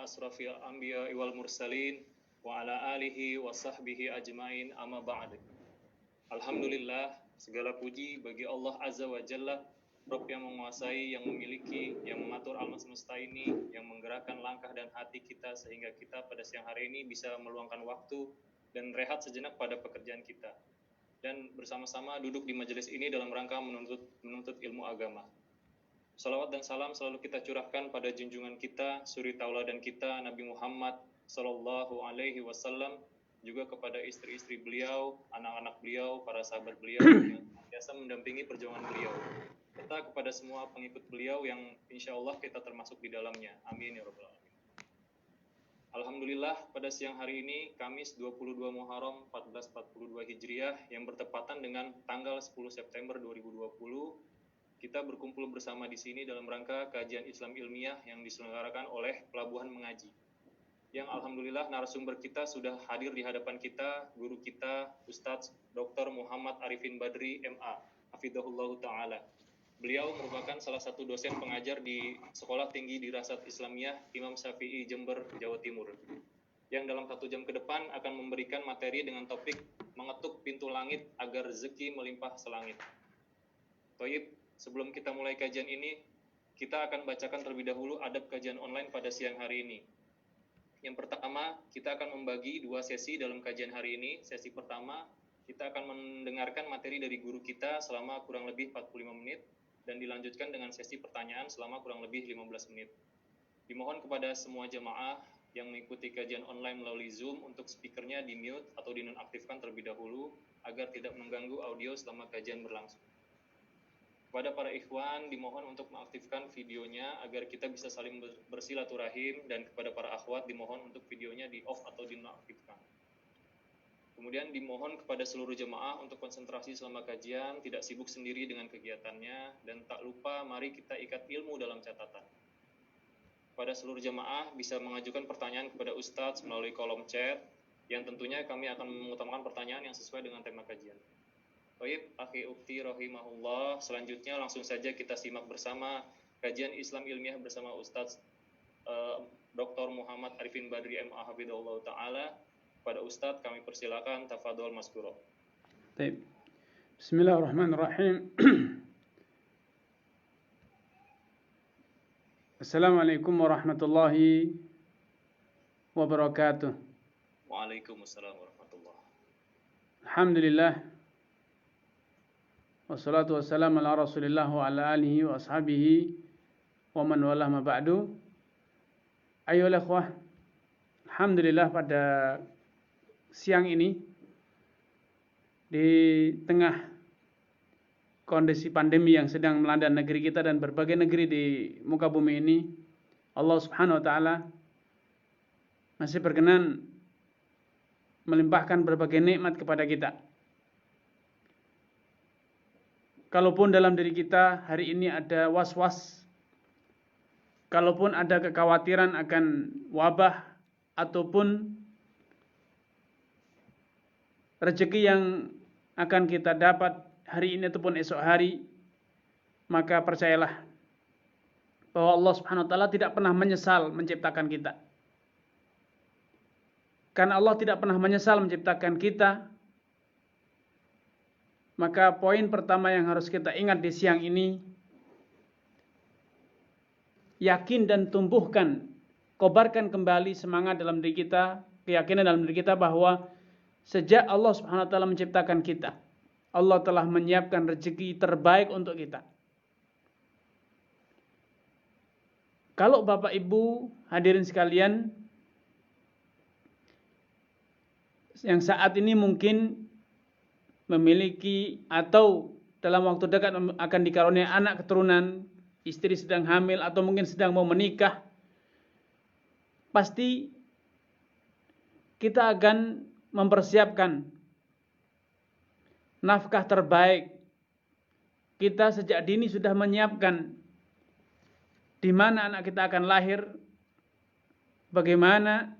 asrafil anbiya wal mursalin wa ala alihi wa sahbihi ajmain amma ba'd. Alhamdulillah, segala puji bagi Allah Azza wa Jalla, Rabb yang menguasai, yang memiliki, yang mengatur alam semesta ini, yang menggerakkan langkah dan hati kita sehingga kita pada siang hari ini bisa meluangkan waktu dan rehat sejenak pada pekerjaan kita dan bersama-sama duduk di majelis ini dalam rangka menuntut ilmu agama. Salawat dan salam selalu kita curahkan pada junjungan kita, suri tauladan kita, Nabi Muhammad Sallallahu Alaihi Wasallam, juga kepada istri-istri beliau, anak-anak beliau, para sahabat beliau yang biasa mendampingi perjuangan beliau, serta kepada semua pengikut beliau yang insya Allah kita termasuk di dalamnya. Amin ya rabbal alamin. Alhamdulillah, pada siang hari ini, Kamis 22 Muharram 1442 Hijriah yang bertepatan dengan tanggal 10 September 2020, kita berkumpul bersama di sini dalam rangka kajian Islam ilmiah yang diselenggarakan oleh Pelabuhan Mengaji. Yang alhamdulillah narasumber kita sudah hadir di hadapan kita, guru kita Ustadz Dr. Muhammad Arifin Badri MA, hafidhahullah ta'ala. Beliau merupakan salah satu dosen pengajar di Sekolah Tinggi Dirasat Islamiyah Imam Syafi'i Jember, Jawa Timur, yang dalam 1 jam ke depan akan memberikan materi dengan topik mengetuk pintu langit agar rezeki melimpah selangit. Toyib, sebelum kita mulai kajian ini, kita akan bacakan terlebih dahulu adab kajian online pada siang hari ini. Yang pertama, kita akan membagi 2 sesi dalam kajian hari ini. Sesi pertama, kita akan mendengarkan materi dari guru kita selama kurang lebih 45 menit dan dilanjutkan dengan sesi pertanyaan selama kurang lebih 15 menit. Dimohon kepada semua jamaah yang mengikuti kajian online melalui Zoom untuk speakernya di-mute atau dinonaktifkan terlebih dahulu agar tidak mengganggu audio selama kajian berlangsung. Kepada para ikhwan, dimohon untuk mengaktifkan videonya agar kita bisa saling bersilaturahim, dan kepada para akhwat dimohon untuk videonya di-off atau dinonaktifkan. Kemudian dimohon kepada seluruh jemaah untuk konsentrasi selama kajian, tidak sibuk sendiri dengan kegiatannya, dan tak lupa mari kita ikat ilmu dalam catatan. Pada seluruh jemaah bisa mengajukan pertanyaan kepada Ustadz melalui kolom chat, yang tentunya kami akan mengutamakan pertanyaan yang sesuai dengan tema kajian. Baik, akhi ukti rahimahullah, selanjutnya langsung saja kita simak bersama kajian Islam ilmiah bersama Ustadz Dr. Muhammad Arifin Badri MA hafidhahullah ta'ala. Pada Ustadz kami persilakan, tafadhol maskuro. Baik. Bismillahirrahmanirrahim. Assalamualaikum warahmatullahi wabarakatuh. Waalaikumsalam warahmatullahi. Alhamdulillah. Wassalatu wassalamu ala rasulillah wa ala alihi wa ashabihi wa man walah ma ba'du. Ayolah ikhwah, alhamdulillah pada siang ini di tengah kondisi pandemi yang sedang melanda negeri kita dan berbagai negeri di muka bumi ini, Allah Subhanahu wa taala masih berkenan melimpahkan berbagai nikmat kepada kita. Kalaupun dalam diri kita hari ini ada was-was, kalaupun ada kekhawatiran akan wabah ataupun rezeki yang akan kita dapat hari ini ataupun esok hari, maka percayalah bahwa Allah Subhanahu wa taala tidak pernah menyesal menciptakan kita. Karena Allah tidak pernah menyesal menciptakan kita, maka poin pertama yang harus kita ingat di siang ini, yakin dan tumbuhkan, kobarkan kembali semangat dalam diri kita, keyakinan dalam diri kita bahwa sejak Allah Subhanahu wa taala menciptakan kita, Allah telah menyiapkan rezeki terbaik untuk kita. Kalau Bapak Ibu hadirin sekalian yang saat ini mungkin memiliki atau dalam waktu dekat akan dikaruniai anak keturunan, istri sedang hamil atau mungkin sedang mau menikah, pasti kita akan mempersiapkan nafkah terbaik. Kita sejak dini sudah menyiapkan di mana anak kita akan lahir, bagaimana,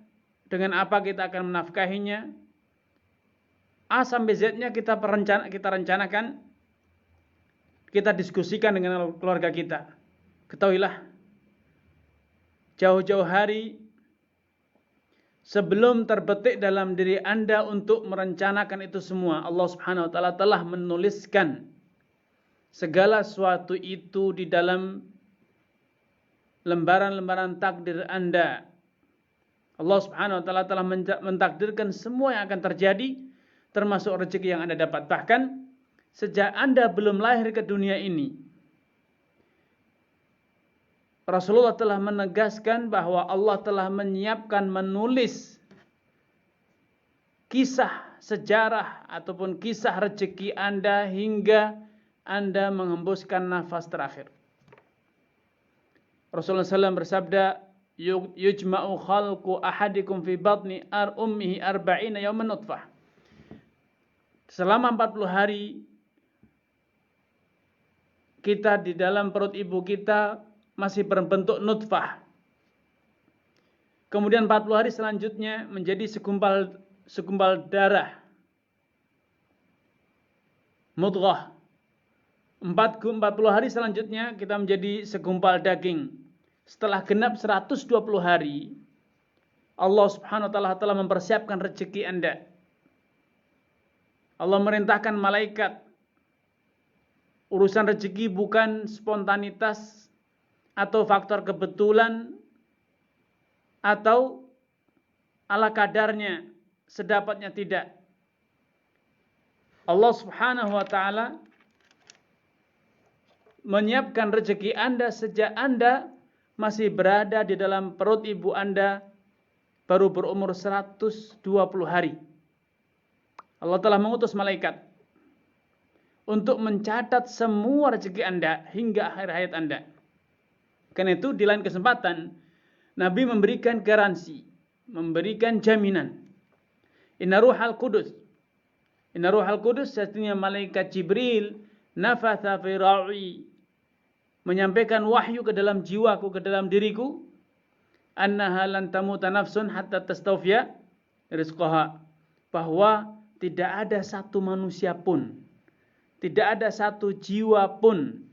dengan apa kita akan menafkahinya. A sampai Z-nya kita rencanakan, kita diskusikan dengan keluarga kita. Ketahuilah, jauh-jauh hari sebelum terbetik dalam diri Anda untuk merencanakan itu semua, Allah Subhanahu wa taala telah menuliskan segala sesuatu itu di dalam lembaran-lembaran takdir Anda. Allah Subhanahu wa taala telah mentakdirkan semua yang akan terjadi, termasuk rezeki yang Anda dapat. Bahkan sejak Anda belum lahir ke dunia ini, Rasulullah telah menegaskan bahwa Allah telah menyiapkan, menulis kisah sejarah ataupun kisah rezeki Anda hingga Anda menghembuskan nafas terakhir. Rasulullah SAW bersabda, yujma'u khalqu ahadikum fi batni ummihi arba'ina yawman nutfah. Selama 40 hari kita di dalam perut ibu kita masih berbentuk nutfah. Kemudian 40 hari selanjutnya menjadi segumpal darah, mudghah. 40 hari selanjutnya kita menjadi segumpal daging. Setelah genap 120 hari, Allah Subhanahu wa taala telah mempersiapkan rezeki Anda. Allah merintahkan malaikat. Urusan rezeki bukan spontanitas atau faktor kebetulan atau ala kadarnya, sedapatnya, tidak. Allah Subhanahu wa taala menyiapkan rezeki Anda sejak Anda masih berada di dalam perut ibu Anda baru berumur 120 hari. Allah telah mengutus malaikat untuk mencatat semua rezeki Anda hingga akhir hayat Anda. Karena itu di lain kesempatan Nabi memberikan garansi, memberikan jaminan. Inna ruhal qudus, sesungguhnya malaikat Jibril nafatha fi ra'i, menyampaikan wahyu ke dalam jiwaku, ke dalam diriku, annaha lan tamuta nafsun hatta tastawfiya rizqaha, bahwa tidak ada satu manusia pun, tidak ada satu jiwa pun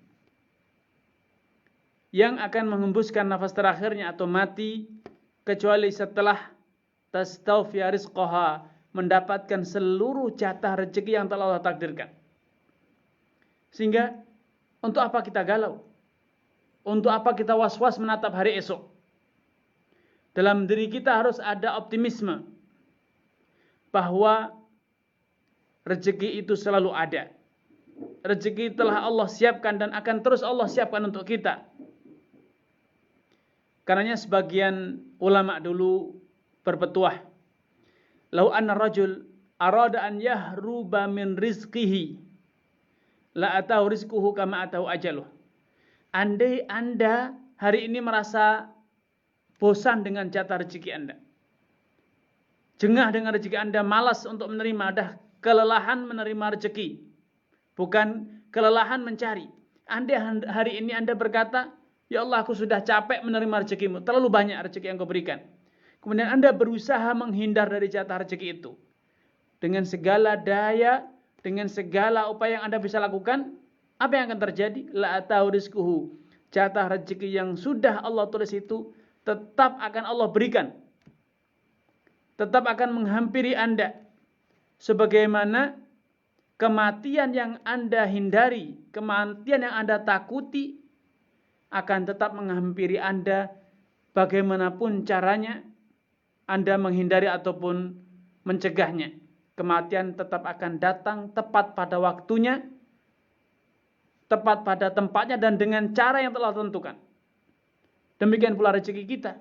yang akan menghembuskan nafas terakhirnya atau mati kecuali setelah tastawfiya rizqaha, mendapatkan seluruh jatah rezeki yang telah Allah takdirkan. Sehingga untuk apa kita galau? Untuk apa kita was-was menatap hari esok? Dalam diri kita harus ada optimisme bahwa rezeki itu selalu ada. Rezeki telah Allah siapkan dan akan terus Allah siapkan untuk kita. Karenanya sebagian ulama dulu berpetuah, lau anna rajul arada an yahruba min rizqihi la atahu rizquhu kama atahu ajaluh. Andai Anda hari ini merasa bosan dengan jatah rezeki Anda, jengah dengan rezeki Anda, malas untuk menerima, dah kelelahan menerima rezeki, bukan kelelahan mencari. Andai hari ini Anda berkata, ya Allah, aku sudah capek menerima rezekimu, terlalu banyak rezeki yang kau berikan. Kemudian Anda berusaha menghindar dari jatah rezeki itu. Dengan segala daya, dengan segala upaya yang Anda bisa lakukan, apa yang akan terjadi? La atahu rizquhu. Jatah rezeki yang sudah Allah tulis itu tetap akan Allah berikan. Tetap akan menghampiri Anda. Sebagaimana kematian yang Anda hindari, kematian yang Anda takuti, akan tetap menghampiri Anda bagaimanapun caranya Anda menghindari ataupun mencegahnya. Kematian tetap akan datang tepat pada waktunya, tepat pada tempatnya, dan dengan cara yang telah tentukan. Demikian pula rezeki kita.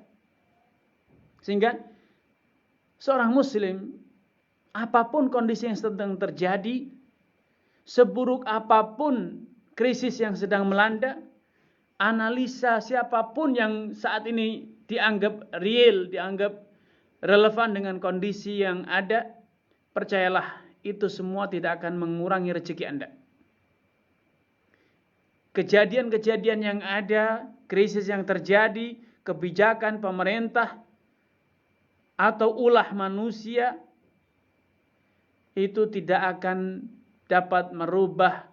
Sehingga seorang muslim, apapun kondisi yang sedang terjadi, seburuk apapun krisis yang sedang melanda, analisa siapapun yang saat ini dianggap real, dianggap relevan dengan kondisi yang ada, percayalah, itu semua tidak akan mengurangi rezeki Anda. Kejadian-kejadian yang ada, krisis yang terjadi, kebijakan pemerintah, atau ulah manusia, itu tidak akan dapat merubah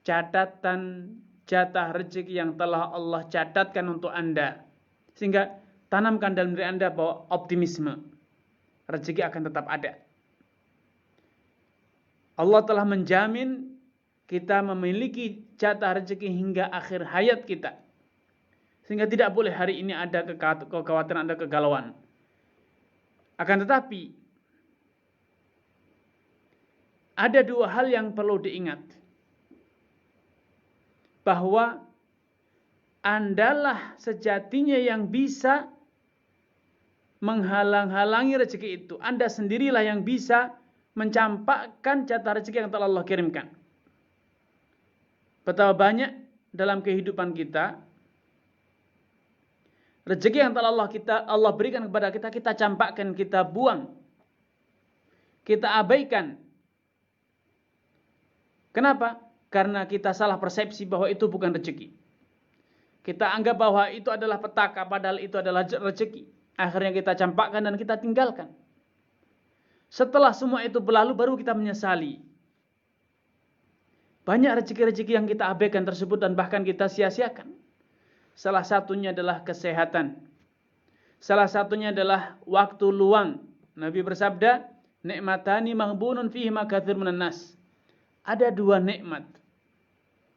catatan jatah rezeki yang telah Allah catatkan untuk Anda. Sehingga tanamkan dalam diri Anda bahwa optimisme. rezeki akan tetap ada. Allah telah menjamin kita memiliki jatah rezeki hingga akhir hayat kita. Sehingga tidak boleh hari ini ada kekhawatiran, ada kegalauan. Akan tetapi, ada dua hal yang perlu diingat. Bahwa Andalah sejatinya yang bisa menghalang-halangi rezeki itu. Anda sendirilah yang bisa mencampakkan jatah rezeki yang telah Allah kirimkan. Betapa banyak dalam kehidupan kita rezeki yang telah Allah berikan kepada kita, kita campakkan, kita buang, kita abaikan. Kenapa? Karena kita salah persepsi bahwa itu bukan rezeki. Kita anggap bahwa itu adalah petaka, padahal itu adalah rezeki. Akhirnya kita campakkan dan kita tinggalkan. Setelah semua itu berlalu, baru kita menyesali. Banyak rezeki-rezeki yang kita abaikan tersebut dan bahkan kita sia-siakan. Salah satunya adalah kesehatan. Salah satunya adalah waktu luang. Nabi bersabda, "Nikmatani maghbunun fihima katsirun minan nas." Ada dua nikmat.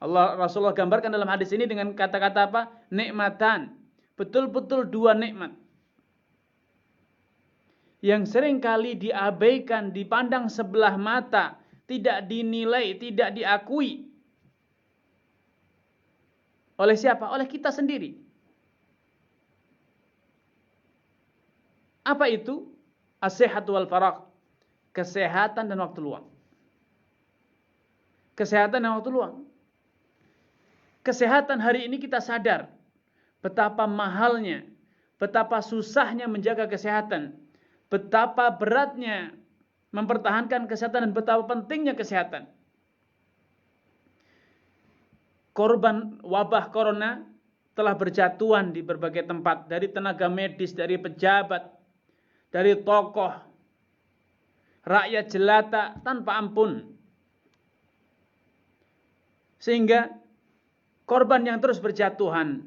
Rasulullah gambarkan dalam hadis ini dengan kata-kata apa? Nikmatan. Betul-betul dua nikmat. Yang seringkali diabaikan, dipandang sebelah mata, tidak dinilai, tidak diakui. Oleh siapa? Oleh kita sendiri. Apa itu? As-sihhat wal faragh. Kesehatan dan waktu luang. Kesehatan dan waktu luang. Kesehatan hari ini kita sadar betapa mahalnya, betapa susahnya menjaga kesehatan, betapa beratnya mempertahankan kesehatan dan betapa pentingnya kesehatan. Korban wabah corona telah berjatuhan di berbagai tempat, dari tenaga medis, dari pejabat, dari tokoh, rakyat jelata tanpa ampun. Sehingga korban yang terus berjatuhan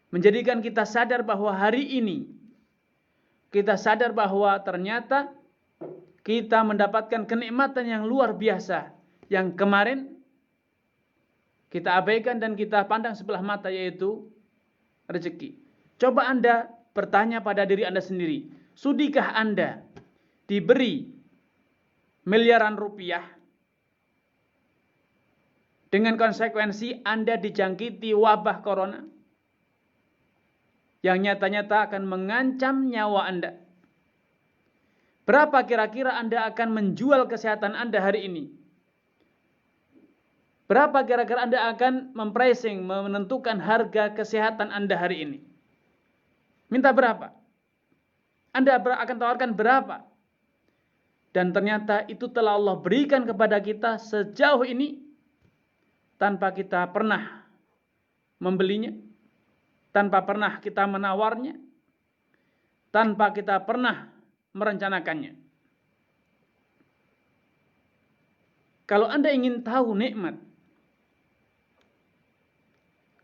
menjadikan kita sadar bahwa hari ini kita sadar bahwa ternyata kita mendapatkan kenikmatan yang luar biasa yang kemarin kita abaikan dan kita pandang sebelah mata, yaitu rezeki. Coba Anda bertanya pada diri Anda sendiri, sudikah Anda diberi miliaran rupiah dengan konsekuensi Anda dijangkiti wabah corona yang nyata-nyata akan mengancam nyawa Anda? Berapa kira-kira Anda akan menjual kesehatan Anda hari ini? Berapa kira-kira Anda akan mempricing, menentukan harga kesehatan Anda hari ini? Minta berapa? Anda akan tawarkan berapa? Dan ternyata itu telah Allah berikan kepada kita sejauh ini tanpa kita pernah membelinya, tanpa pernah kita menawarnya, tanpa kita pernah merencanakannya. Kalau Anda ingin tahu nikmat,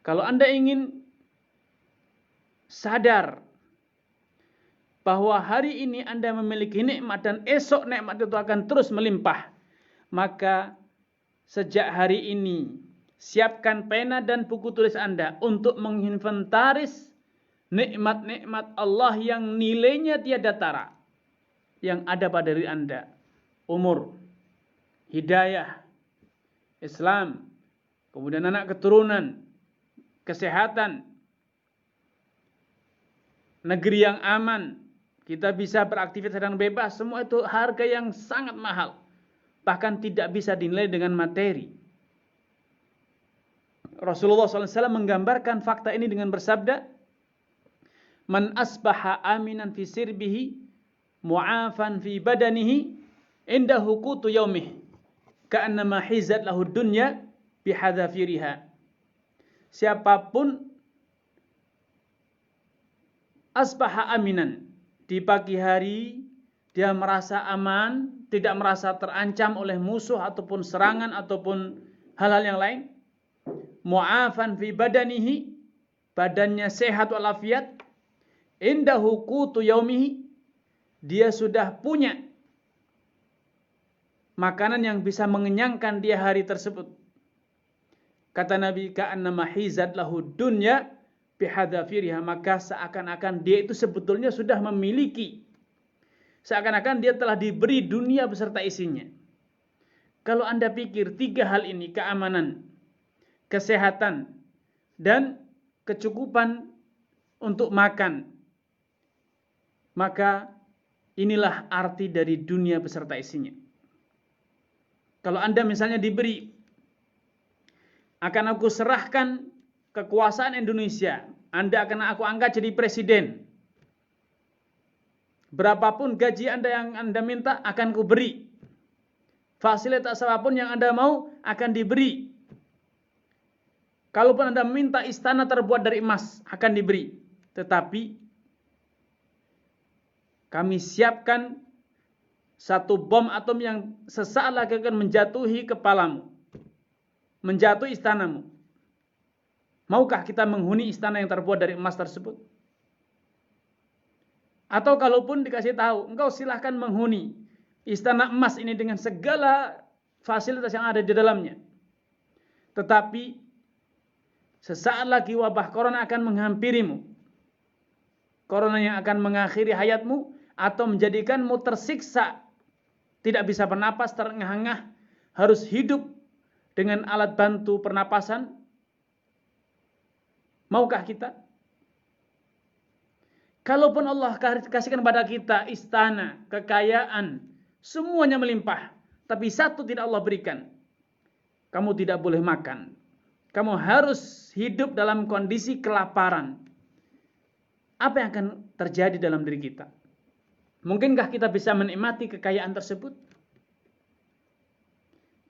kalau Anda ingin sadar bahwa hari ini Anda memiliki nikmat dan esok nikmat itu akan terus melimpah, maka sejak hari ini siapkan pena dan buku tulis Anda untuk menginventaris nikmat-nikmat Allah yang nilainya tiada tara yang ada pada diri Anda. Umur, hidayah, Islam, kemudian anak keturunan, kesehatan, negeri yang aman, kita bisa beraktivitas dengan bebas. Semua itu harga yang sangat mahal, bahkan tidak bisa dinilai dengan materi. Rasulullah SAW menggambarkan fakta ini dengan bersabda, "Man asbaha aminan fi sirbihi, mu'afan fi badanihi, indahu qutu yaumih, ka'annama hizat lahu dunya bihadzafiriha." Siapapun asbaha aminan, di pagi hari dia merasa aman, tidak merasa terancam oleh musuh ataupun serangan ataupun hal-hal yang lain. Mu'afan fi badanihi, badannya sehat walafiat. Indahu qutu yaumihi, dia sudah punya makanan yang bisa mengenyangkan dia hari tersebut. Kata Nabi, ka'annama hizat lahu dunya bihadzafiriha, maka seakan-akan dia itu sebetulnya sudah memiliki, seakan-akan dia telah diberi dunia beserta isinya. Kalau Anda pikir 3 hal ini, keamanan, kesehatan, dan kecukupan untuk makan, maka inilah arti dari dunia beserta isinya. Kalau Anda misalnya diberi, akan aku serahkan kekuasaan Indonesia, Anda akan aku angkat jadi presiden. Berapapun gaji Anda yang Anda minta akan ku beri. Fasilitas apapun yang Anda mau akan diberi. Kalaupun Anda minta istana terbuat dari emas akan diberi. Tetapi kami siapkan satu bom atom yang sesaat lagi akan menjatuhi kepalamu, menjatuhi istanamu. Maukah kita menghuni istana yang terbuat dari emas tersebut? Atau kalaupun dikasih tahu, engkau silahkan menghuni istana emas ini dengan segala fasilitas yang ada di dalamnya. Tetapi sesaat lagi wabah corona akan menghampirimu. Corona yang akan mengakhiri hayatmu atau menjadikanmu tersiksa, tidak bisa bernapas, terengah-engah, harus hidup dengan alat bantu pernapasan. Maukah kita? Kalaupun Allah kasihkan kepada kita istana, kekayaan, semuanya melimpah, tapi satu tidak Allah berikan. Kamu tidak boleh makan. Kamu harus hidup dalam kondisi kelaparan. Apa yang akan terjadi dalam diri kita? Mungkinkah kita bisa menikmati kekayaan tersebut?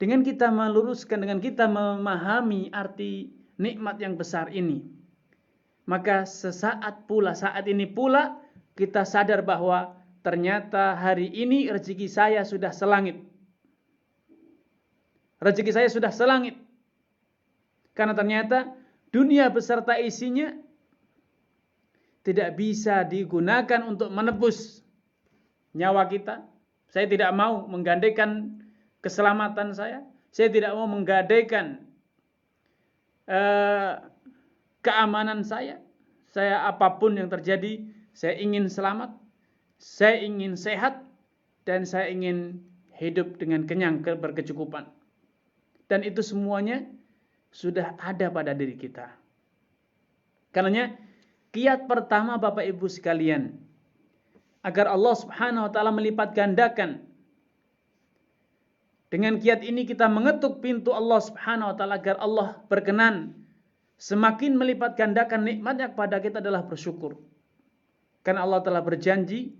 Dengan kita meluruskan, dengan kita memahami arti nikmat yang besar ini, maka saat ini pula kita sadar bahwa ternyata hari ini rezeki saya sudah selangit. Rezeki saya sudah selangit. Karena ternyata dunia beserta isinya tidak bisa digunakan untuk menebus nyawa kita. Saya tidak mau menggadaikan keselamatan saya. Saya tidak mau menggadaikan keamanan saya. Saya apapun yang terjadi, saya ingin selamat, saya ingin sehat, dan saya ingin hidup dengan kenyang, berkecukupan. Dan itu semuanya sudah ada pada diri kita. Karenanya kiat pertama Bapak Ibu sekalian, agar Allah Subhanahu wa taala melipat gandakan. Dengan kiat ini kita mengetuk pintu Allah Subhanahu wa taala agar Allah berkenan semakin melipat gandakan nikmatnya kepada kita adalah bersyukur. Karena Allah telah berjanji,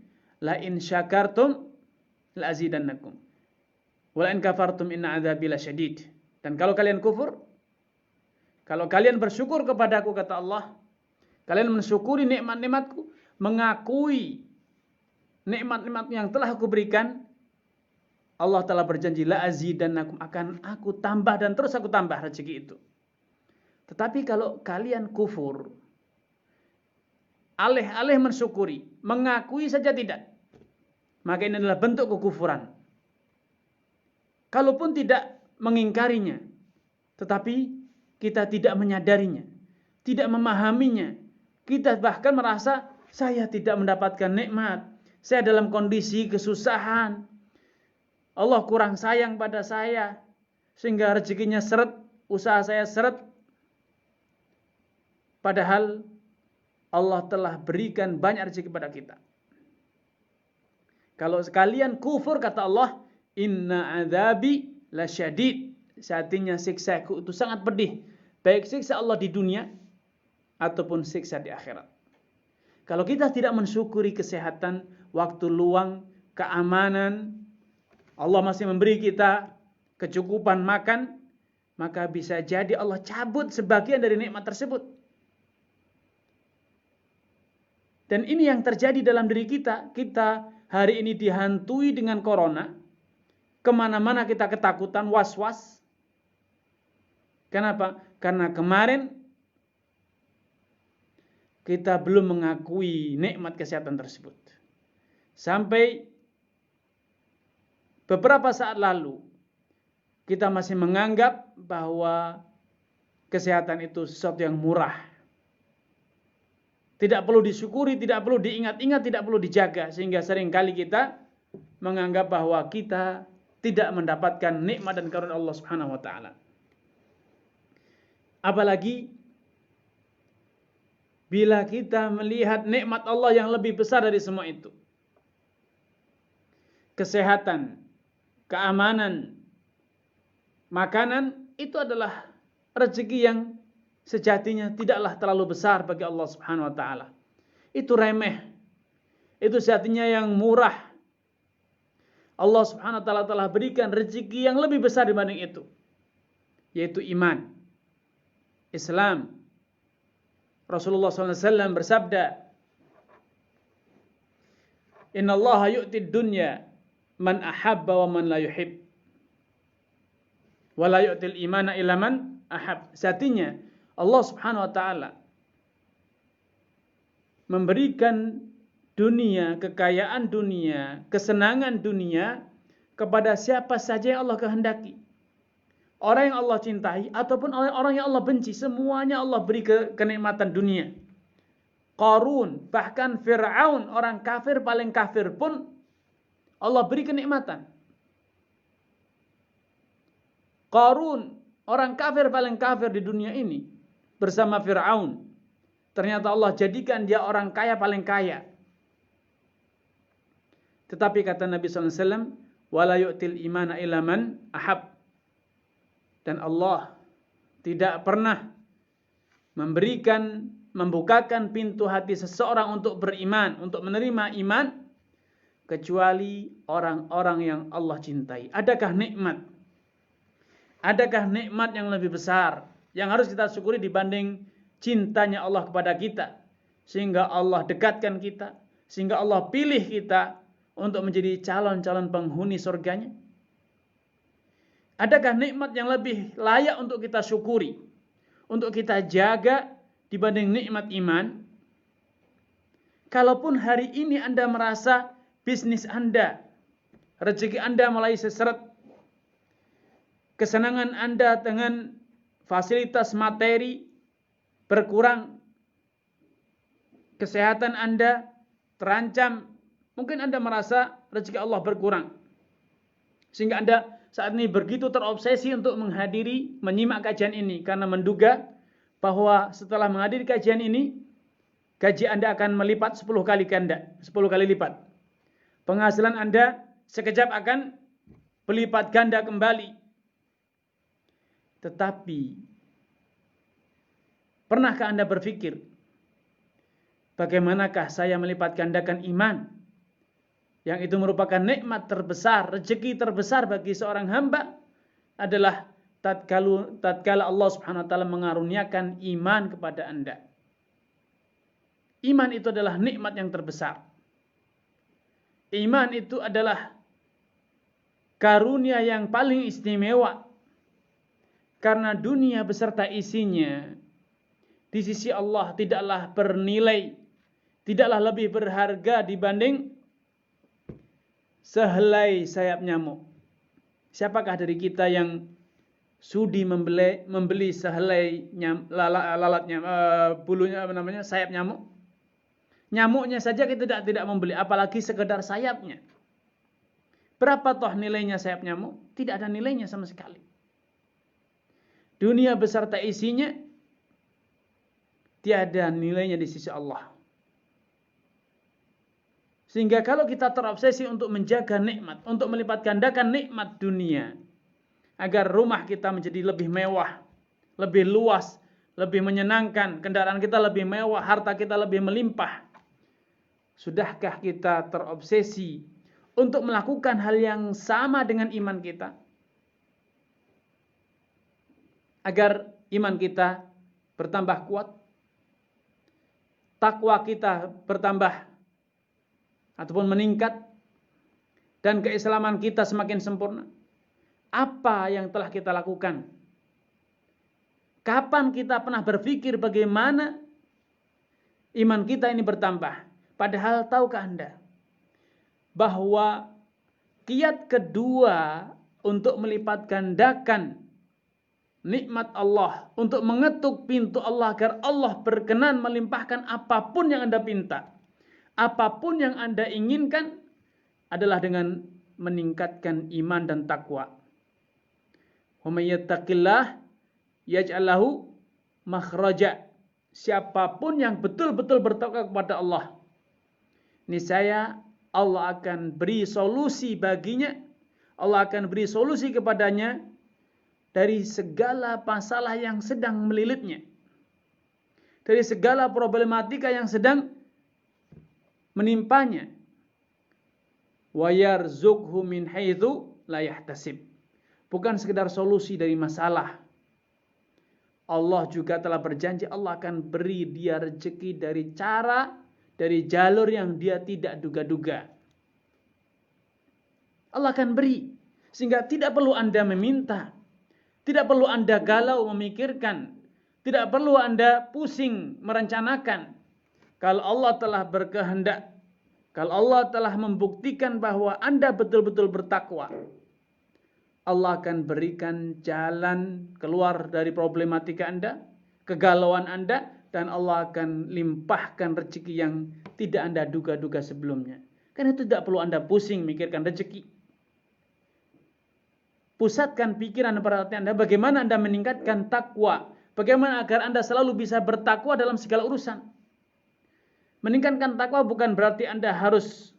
la in syakartum la azidannakum. Wa la in kafartum inna adzabi lasyadid. Dan kalau kalian kufur, kalau kalian bersyukur kepadaku, kata Allah, kalian mensyukuri nikmat-nikmatku, mengakui nikmat-nikmat yang telah aku berikan, Allah telah berjanji, la azidannakum, akan aku tambah dan terus aku tambah rezeki itu. Tetapi kalau kalian kufur, alih-alih mensyukuri, mengakui saja tidak, maka ini adalah bentuk kekufuran. Kalaupun tidak mengingkarinya, tetapi kita tidak menyadarinya, tidak memahaminya, kita bahkan merasa saya tidak mendapatkan nikmat, saya dalam kondisi kesusahan, Allah kurang sayang pada saya, sehingga rezekinya seret, usaha saya seret. Padahal Allah telah berikan banyak rezeki kepada kita. Kalau sekalian kufur, kata Allah, inna adzabi lasyadid, artinya siksaku itu sangat pedih, baik siksa Allah di dunia ataupun siksa di akhirat. Kalau kita tidak mensyukuri kesehatan, waktu luang, keamanan, Allah masih memberi kita kecukupan makan, maka bisa jadi Allah cabut sebagian dari nikmat tersebut. Dan ini yang terjadi dalam diri kita. Kita hari ini dihantui dengan corona. Kemana-mana kita ketakutan, was-was. Kenapa? Karena kemarin kita belum mengakui nikmat kesehatan tersebut. Sampai beberapa saat lalu kita masih menganggap bahwa kesehatan itu sesuatu yang murah. Tidak perlu disyukuri, tidak perlu diingat-ingat, tidak perlu dijaga. Sehingga seringkali kita menganggap bahwa kita tidak mendapatkan nikmat dan karunia Allah Subhanahu wa taala. Apalagi bila kita melihat nikmat Allah yang lebih besar dari semua itu. Kesehatan, keamanan, makanan itu adalah rezeki yang sejatinya tidaklah terlalu besar bagi Allah Subhanahu wa taala. Itu remeh. Itu sejatinya yang murah. Allah Subhanahu wa taala telah berikan rezeki yang lebih besar dibanding itu, yaitu iman, Islam. Rasulullah SAW bersabda, Inna Allah yu'tid dunya man ahabba wa man la yuhib, wa la yu'til imana illa man ahab. Satinya Allah Subhanahu wa taala memberikan dunia, kekayaan dunia, kesenangan dunia kepada siapa saja yang Allah kehendaki. Orang yang Allah cintai ataupun orang yang Allah benci, semuanya Allah beri kenikmatan dunia. Qarun, bahkan Fir'aun, orang kafir paling kafir pun Allah beri kenikmatan. Qarun, orang kafir paling kafir di dunia ini, bersama Fir'aun, ternyata Allah jadikan dia orang kaya paling kaya. Tetapi kata Nabi SAW, wala yu'til imana illa man ahab. Dan Allah tidak pernah membukakan pintu hati seseorang untuk beriman, untuk menerima iman, kecuali orang-orang yang Allah cintai. Adakah nikmat? Adakah nikmat yang lebih besar yang harus kita syukuri dibanding cintanya Allah kepada kita, sehingga Allah dekatkan kita, sehingga Allah pilih kita untuk menjadi calon-calon penghuni surganya? Adakah nikmat yang lebih layak untuk kita syukuri, untuk kita jaga dibanding nikmat iman? Kalaupun hari ini Anda merasa bisnis Anda, rezeki Anda mulai seseret, kesenangan Anda dengan fasilitas materi berkurang, kesehatan Anda terancam, mungkin Anda merasa rezeki Allah berkurang, sehingga Anda saat ini begitu terobsesi untuk menyimak kajian ini, karena menduga bahwa setelah menghadiri kajian ini, gaji Anda akan melipat 10 kali ganda, 10 kali lipat. Penghasilan Anda sekejap akan berlipat ganda kembali. Tetapi, pernahkah Anda berpikir, bagaimanakah saya melipat gandakan iman? Yang itu merupakan nikmat terbesar, rezeki terbesar bagi seorang hamba adalah tatkala Allah Subhanahu wa taala mengaruniakan iman kepada Anda. Iman itu adalah nikmat yang terbesar. Iman itu adalah karunia yang paling istimewa. Karena dunia beserta isinya di sisi Allah tidaklah bernilai, tidaklah lebih berharga dibanding sehelai sayap nyamuk. Siapakah dari kita yang sudi membeli sehelai bulunya sayap nyamuk? Nyamuknya saja kita tidak membeli, apalagi sekedar sayapnya. Berapa toh nilainya sayap nyamuk? Tidak ada nilainya sama sekali. Dunia beserta isinya tiada nilainya di sisi Allah. Sehingga kalau kita terobsesi untuk menjaga nikmat, untuk melipat gandakan nikmat dunia, agar rumah kita menjadi lebih mewah, lebih luas, lebih menyenangkan, kendaraan kita lebih mewah, harta kita lebih melimpah, sudahkah kita terobsesi untuk melakukan hal yang sama dengan iman kita? Agar iman kita bertambah kuat, takwa kita bertambah ataupun meningkat, dan keislaman kita semakin sempurna. Apa yang telah kita lakukan? Kapan kita pernah berpikir bagaimana iman kita ini bertambah? Padahal tahukah Anda, bahwa kiat kedua untuk melipat gandakan nikmat Allah, untuk mengetuk pintu Allah agar Allah berkenan melimpahkan apapun yang Anda pinta, apapun yang Anda inginkan, adalah dengan meningkatkan iman dan takwa. Wa may yattaqillah yaj'al lahu makhraja. Siapapun yang betul-betul bertakwa kepada Allah, niscaya Allah akan beri solusi baginya, Allah akan beri solusi kepadanya dari segala masalah yang sedang melilitnya, dari segala problematika yang sedang menimpanya. Wa yarzuqhu min haitsu la yahtasib. Bukan sekedar solusi dari masalah, Allah juga telah berjanji Allah akan beri dia rezeki dari cara, dari jalur yang dia tidak duga-duga. Allah akan beri, sehingga tidak perlu Anda meminta, tidak perlu Anda galau memikirkan, tidak perlu Anda pusing merencanakan. Kalau Allah telah berkehendak, kalau Allah telah membuktikan bahwa Anda betul-betul bertakwa, Allah akan berikan jalan keluar dari problematika Anda, kegalauan Anda, dan Allah akan limpahkan rezeki yang tidak Anda duga-duga sebelumnya. Karena itu tidak perlu Anda pusing mikirkan rezeki. Pusatkan pikiran dan perhatian Anda bagaimana Anda meningkatkan takwa, bagaimana agar Anda selalu bisa bertakwa dalam segala urusan. Meningkatkan takwa bukan berarti Anda harus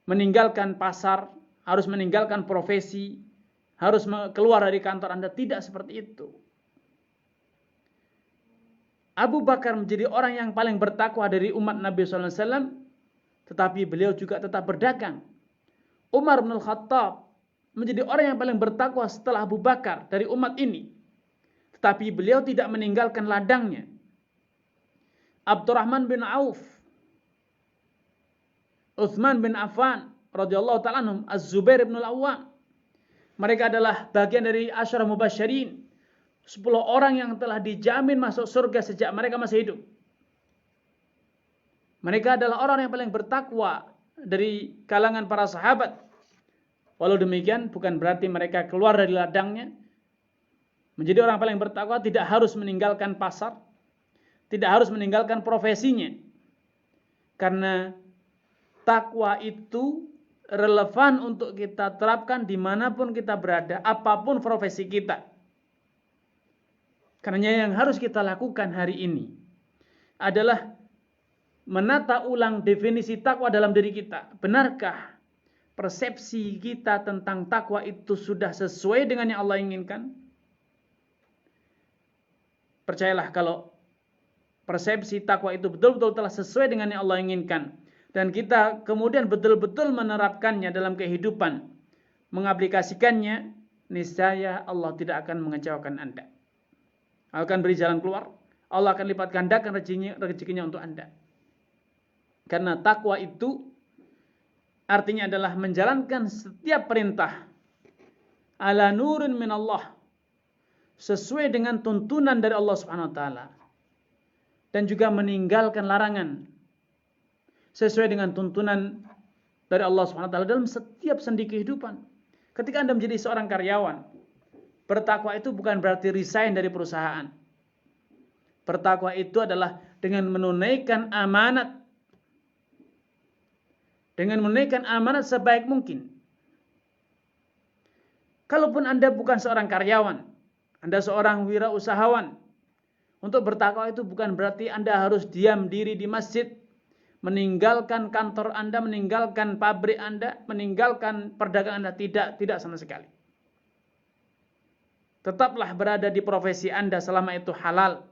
meninggalkan pasar, harus meninggalkan profesi, harus keluar dari kantor Anda. Tidak seperti itu. Abu Bakar menjadi orang yang paling bertakwa dari umat Nabi SAW, tetapi beliau juga tetap berdagang. Umar bin Khattab menjadi orang yang paling bertakwa setelah Abu Bakar dari umat ini, tetapi beliau tidak meninggalkan ladangnya. Abdurrahman bin Auf, Utsman bin Affan radhiyallahu ta'ala anhum, Az-Zubair bin Al-Awwam, mereka adalah bagian dari Asyara Mubasysyirin, 10 orang yang telah dijamin masuk surga sejak mereka masih hidup. Mereka adalah orang yang paling bertakwa dari kalangan para sahabat. Walau demikian bukan berarti mereka keluar dari ladangnya. Menjadi orang paling bertakwa tidak harus meninggalkan pasar, tidak harus meninggalkan profesinya. Karena takwa itu relevan untuk kita terapkan dimanapun kita berada, apapun profesi kita. Karena yang harus kita lakukan hari ini adalah menata ulang definisi takwa dalam diri kita. Benarkah persepsi kita tentang takwa itu sudah sesuai dengan yang Allah inginkan? Percayalah kalau persepsi takwa itu betul-betul telah sesuai dengan yang Allah inginkan, dan kita kemudian betul-betul menerapkannya dalam kehidupan, mengaplikasikannya, niscaya Allah tidak akan mengecewakan Anda. Allah akan beri jalan keluar, Allah akan lipat gandakan rezekinya untuk Anda. Karena takwa itu artinya adalah menjalankan setiap perintah ala nurin min Allah, sesuai dengan tuntunan dari Allah Subhanahu wa taala, dan juga meninggalkan larangan sesuai dengan tuntunan dari Allah Subhanahu wa taala dalam setiap sendi kehidupan. Ketika Anda menjadi seorang karyawan, bertakwa itu bukan berarti resign dari perusahaan. Bertakwa itu adalah dengan menunaikan amanat, dengan menunaikan amanat sebaik mungkin. Kalaupun Anda bukan seorang karyawan, Anda seorang wirausahawan, untuk bertakwa itu bukan berarti Anda harus diam diri di masjid, meninggalkan kantor Anda, meninggalkan pabrik Anda, meninggalkan perdagangan Anda. Tidak sama sekali. Tetaplah berada di profesi Anda selama itu halal.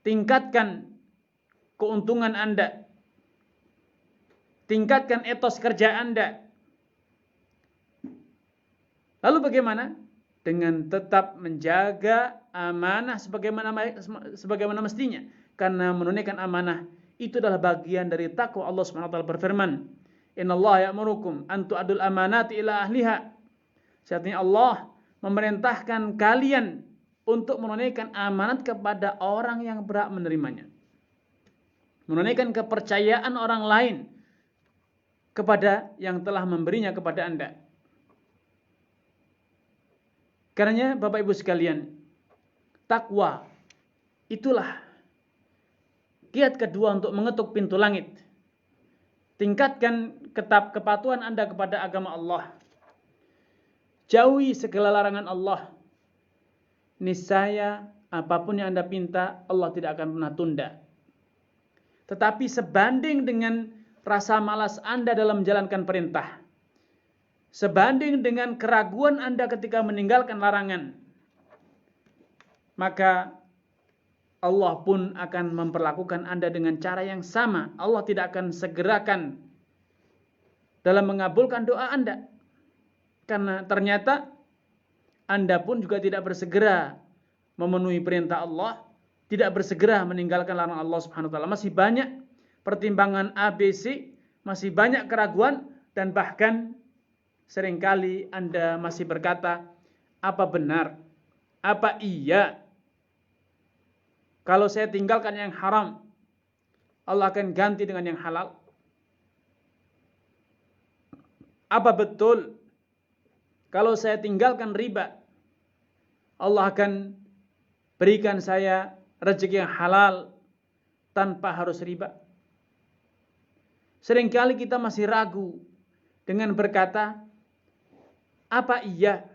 Tingkatkan keuntungan Anda. Tingkatkan etos kerja Anda. Lalu bagaimana? Dengan tetap menjaga amanah sebagaimana mestinya. Karena menunaikan amanah itu adalah bagian dari takwa. Allah SWT berfirman, "Innallaha ya'murukum an tu'addul amanati ila ahliha." Artinya Allah memerintahkan kalian untuk menunaikan amanat kepada orang yang berhak menerimanya. menunaikan kepercayaan orang lain kepada yang telah memberinya kepada Anda. Karenanya Bapak Ibu sekalian, takwa itulah kiat kedua untuk mengetuk pintu langit. Tingkatkan kepatuhan Anda kepada agama Allah. Jauhi segala larangan Allah. Niscaya apapun yang Anda pinta, Allah tidak akan pernah tunda. Tetapi sebanding dengan rasa malas Anda dalam menjalankan perintah, sebanding dengan keraguan Anda ketika meninggalkan larangan, maka Allah pun akan memperlakukan Anda dengan cara yang sama. Allah tidak akan segerakan dalam mengabulkan doa Anda. Karena ternyata Anda pun juga tidak bersegera memenuhi perintah Allah, tidak bersegera meninggalkan larangan Allah Subhanahu wa taala. Masih banyak pertimbangan ABC, masih banyak keraguan, dan bahkan seringkali Anda masih berkata, apa benar? Apa iya? Kalau saya tinggalkan yang haram, Allah akan ganti dengan yang halal? Apa betul kalau saya tinggalkan riba, Allah akan berikan saya rezeki yang halal tanpa harus riba? Seringkali kita masih ragu dengan berkata, apa iya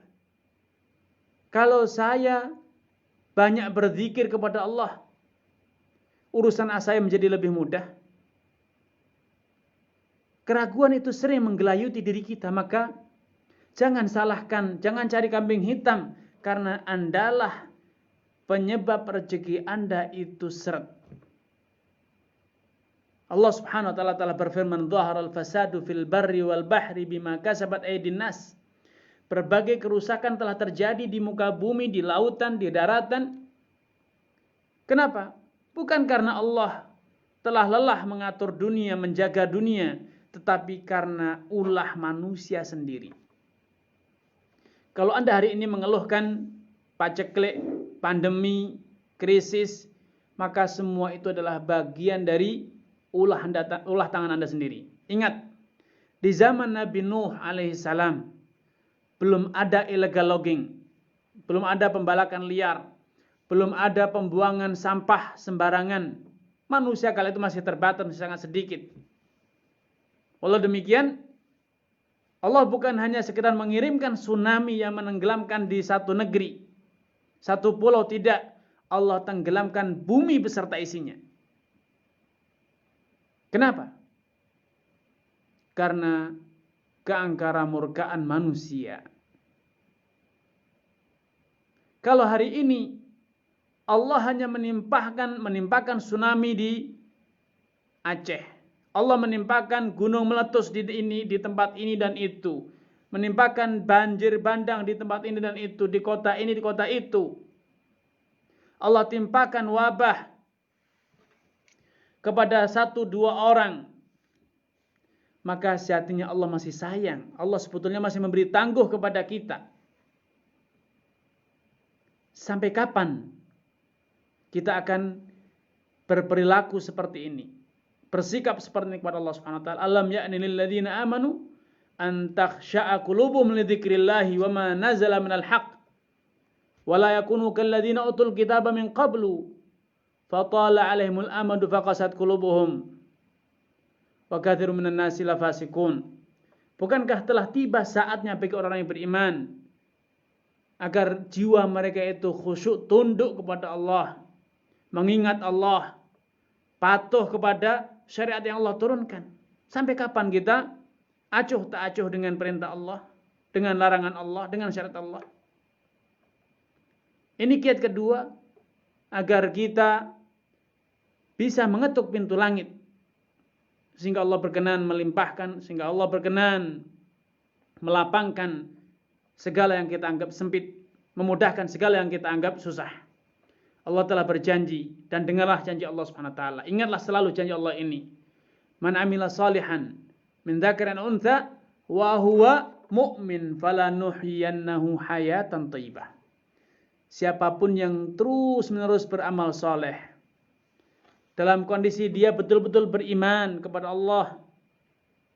kalau saya banyak berzikir kepada Allah, urusan saya menjadi lebih mudah? Keraguan itu sering menggelayuti diri kita, maka jangan salahkan, jangan cari kambing hitam, karena Andalah penyebab rezeki Anda itu seret. Allah Subhanahu wa taala telah berfirman, "Dhaharal fasadu fil barri wal bahri bima kasabat aydin nas." Berbagai kerusakan telah terjadi di muka bumi, di lautan, di daratan. Kenapa? Bukan karena Allah telah lelah mengatur dunia, menjaga dunia, tetapi karena ulah manusia sendiri. Kalau Anda hari ini mengeluhkan paceklik, pandemi, krisis, maka semua itu adalah bagian dari ulah tangan Anda sendiri. Ingat, di zaman Nabi Nuh alaihissalam belum ada illegal logging, belum ada pembalakan liar, belum ada pembuangan sampah sembarangan. Manusia kala itu masih terbatas, masih sangat sedikit. Walau demikian, Allah bukan hanya sekedar mengirimkan tsunami yang menenggelamkan di satu negeri, satu pulau, tidak. Allah tenggelamkan bumi beserta isinya. Kenapa? Karena keangkara murkaan manusia. Kalau hari ini Allah hanya menimpakan tsunami di Aceh, Allah menimpakan gunung meletus di tempat ini dan itu, menimpakan banjir bandang di tempat ini dan itu, di kota ini, di kota itu, Allah timpakan wabah kepada 1-2 orang, maka sejatinya Allah masih sayang. Allah sebetulnya masih memberi tangguh kepada kita. Sampai kapan kita akan berperilaku seperti ini, bersikap seperti ini kepada Allah Subhanahu wa taala? Alam ya'ni lil ladzina amanu an takhsha'a qulubuhum li dzikrillahi wa ma nazala minal haqq wa la yakunu kal ladzina utul kitaba min qablu fatala 'alaihimul amadu faqasat qulubuhum wa katsirun minan nasi lafasikun. Bukankah telah tiba saatnya bagi orang-orang yang beriman agar jiwa mereka itu khusyuk, tunduk kepada Allah, mengingat Allah, patuh kepada syariat yang Allah turunkan? Sampai kapan kita acuh tak acuh dengan perintah Allah, dengan larangan Allah, dengan syariat Allah? Ini kiat kedua agar kita bisa mengetuk pintu langit, sehingga Allah berkenan melimpahkan, sehingga Allah berkenan melapangkan segala yang kita anggap sempit, memudahkan segala yang kita anggap susah. Allah telah berjanji, dan dengarlah janji Allah Subhanahu wa taala. Ingatlah selalu janji Allah ini. Man amila salihan min dzakarin untha wa huwa mu'min falanuhyiyannahu hayatan thayyibah. Siapapun yang terus-menerus beramal soleh, dalam kondisi dia betul-betul beriman kepada Allah,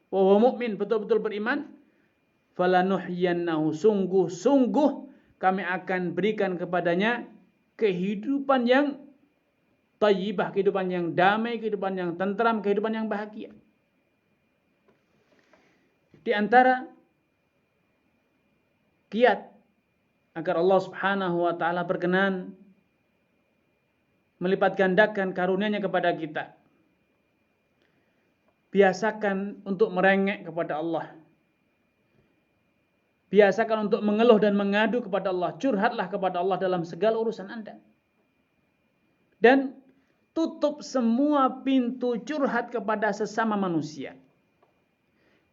wa huwa mu'min, betul-betul beriman, falanuhyiyannahu, sungguh-sungguh kami akan berikan kepadanya kehidupan yang thayyibah, kehidupan yang damai, kehidupan yang tentram, kehidupan yang bahagia. Di antara kiat agar Allah Subhanahu wa taala berkenan melipat gandakan karunia-Nya kepada kita, biasakan untuk merengek kepada Allah. Biasakan untuk mengeluh dan mengadu kepada Allah. Curhatlah kepada Allah dalam segala urusan Anda. Dan tutup semua pintu curhat kepada sesama manusia.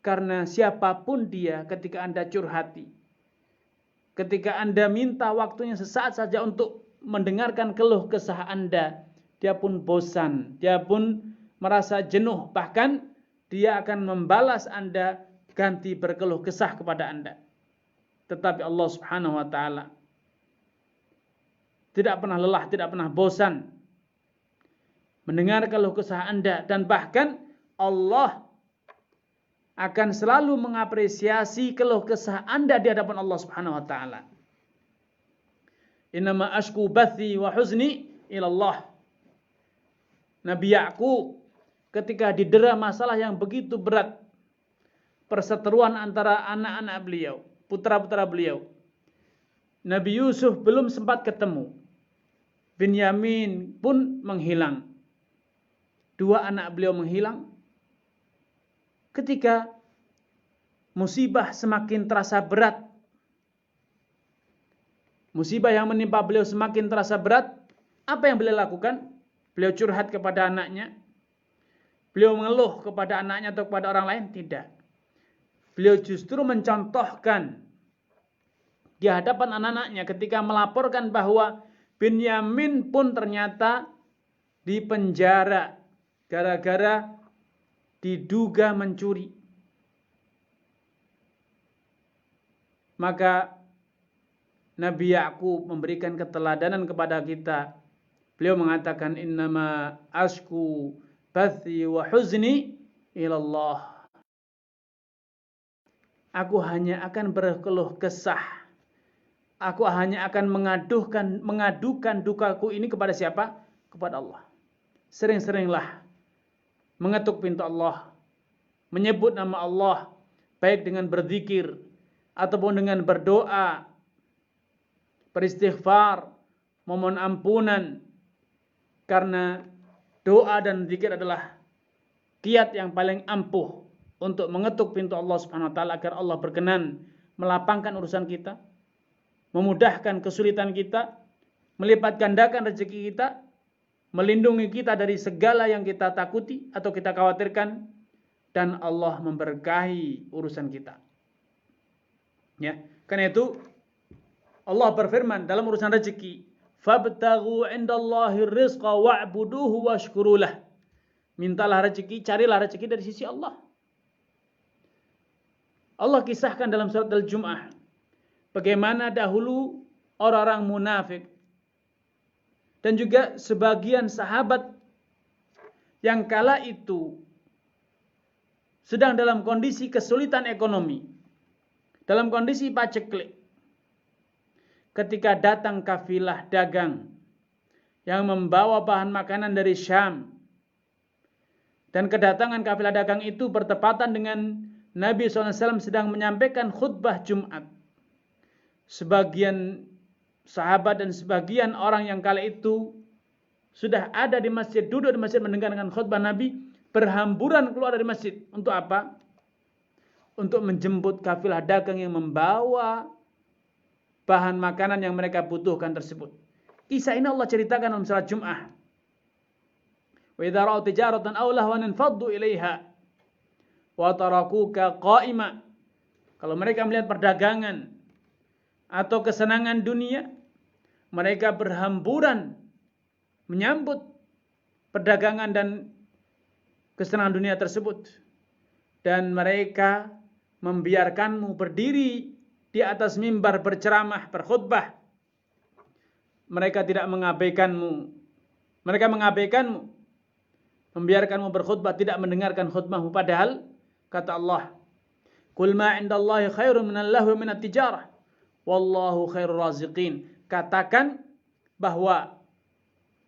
Karena siapapun dia, ketika Anda curhati, ketika Anda minta waktunya sesaat saja untuk mendengarkan keluh kesah Anda, dia pun bosan, dia pun merasa jenuh, bahkan dia akan membalas Anda ganti berkeluh kesah kepada Anda. Tetapi Allah Subhanahu wa taala tidak pernah lelah, tidak pernah bosan mendengar keluh kesah Anda, dan bahkan Allah akan selalu mengapresiasi keluh kesah Anda di hadapan Allah Subhanahu wa taala. Innama ashku bathi wa huzni ilallah. Nabi Yakub ketika didera masalah yang begitu berat, perseteruan antara anak-anak beliau, putra-putra beliau, Nabi Yusuf belum sempat ketemu, Binyamin pun menghilang, dua anak beliau menghilang. Ketika musibah semakin terasa berat, musibah yang menimpa beliau semakin terasa berat, apa yang beliau lakukan? Beliau curhat kepada anaknya? Beliau mengeluh kepada anaknya atau kepada orang lain? Tidak. Beliau justru mencontohkan di hadapan anak-anaknya ketika melaporkan bahwa Binyamin pun ternyata dipenjara gara-gara diduga mencuri. Maka Nabi Yakub memberikan keteladanan kepada kita. Beliau mengatakan, innama ashku bathi wa huzni ilallah. Aku hanya akan berkeluh kesah. Aku hanya akan mengadukan dukaku ini kepada siapa? Kepada Allah. Sering-seringlah mengetuk pintu Allah, menyebut nama Allah, baik dengan berzikir ataupun dengan berdoa, beristighfar, memohon ampunan. Karena doa dan zikir adalah kiat yang paling ampuh untuk mengetuk pintu Allah Subhanahu wa taala agar Allah berkenan melapangkan urusan kita, memudahkan kesulitan kita, melipat gandakan rezeki kita, melindungi kita dari segala yang kita takuti atau kita khawatirkan, dan Allah memberkahi urusan kita. Ya, karena itu Allah berfirman dalam urusan rezeki, fabtaghu 'indallahi rizqa wa'buduhu washkurulah. Mintalah rezeki, carilah rezeki dari sisi Allah. Allah kisahkan dalam surat Al-Jum'ah bagaimana dahulu orang-orang munafik dan juga sebagian sahabat yang kala itu sedang dalam kondisi kesulitan ekonomi, dalam kondisi paceklik. Ketika datang kafilah dagang yang membawa bahan makanan dari Syam, dan kedatangan kafilah dagang itu bertepatan dengan Nabi SAW sedang menyampaikan khutbah Jumat. Sebagian sahabat dan sebagian orang yang kala itu sudah ada di masjid, duduk di masjid mendengarkan khutbah Nabi, berhamburan keluar dari masjid. Untuk apa? Untuk menjemput kafilah dagang yang membawa bahan makanan yang mereka butuhkan tersebut. Kisah ini Allah ceritakan dalam surat Jum'ah. Wa idza ra'aw tijaratan aw lahwan faddu ilaiha wa tarakuka qa'ima. Kalau mereka melihat perdagangan atau kesenangan dunia, mereka berhamburan menyambut perdagangan dan kesenangan dunia tersebut, dan mereka membiarkanmu berdiri di atas mimbar berceramah, berkhutbah. Mereka tidak mengabaikanmu. Mereka mengabaikanmu. membiarkanmu berkhutbah, tidak mendengarkan khutbahmu. Padahal kata Allah, "Qul ma 'indallahi khairun minal lahwi minat tijarah, wallahu khairur raziqin." Katakan bahwa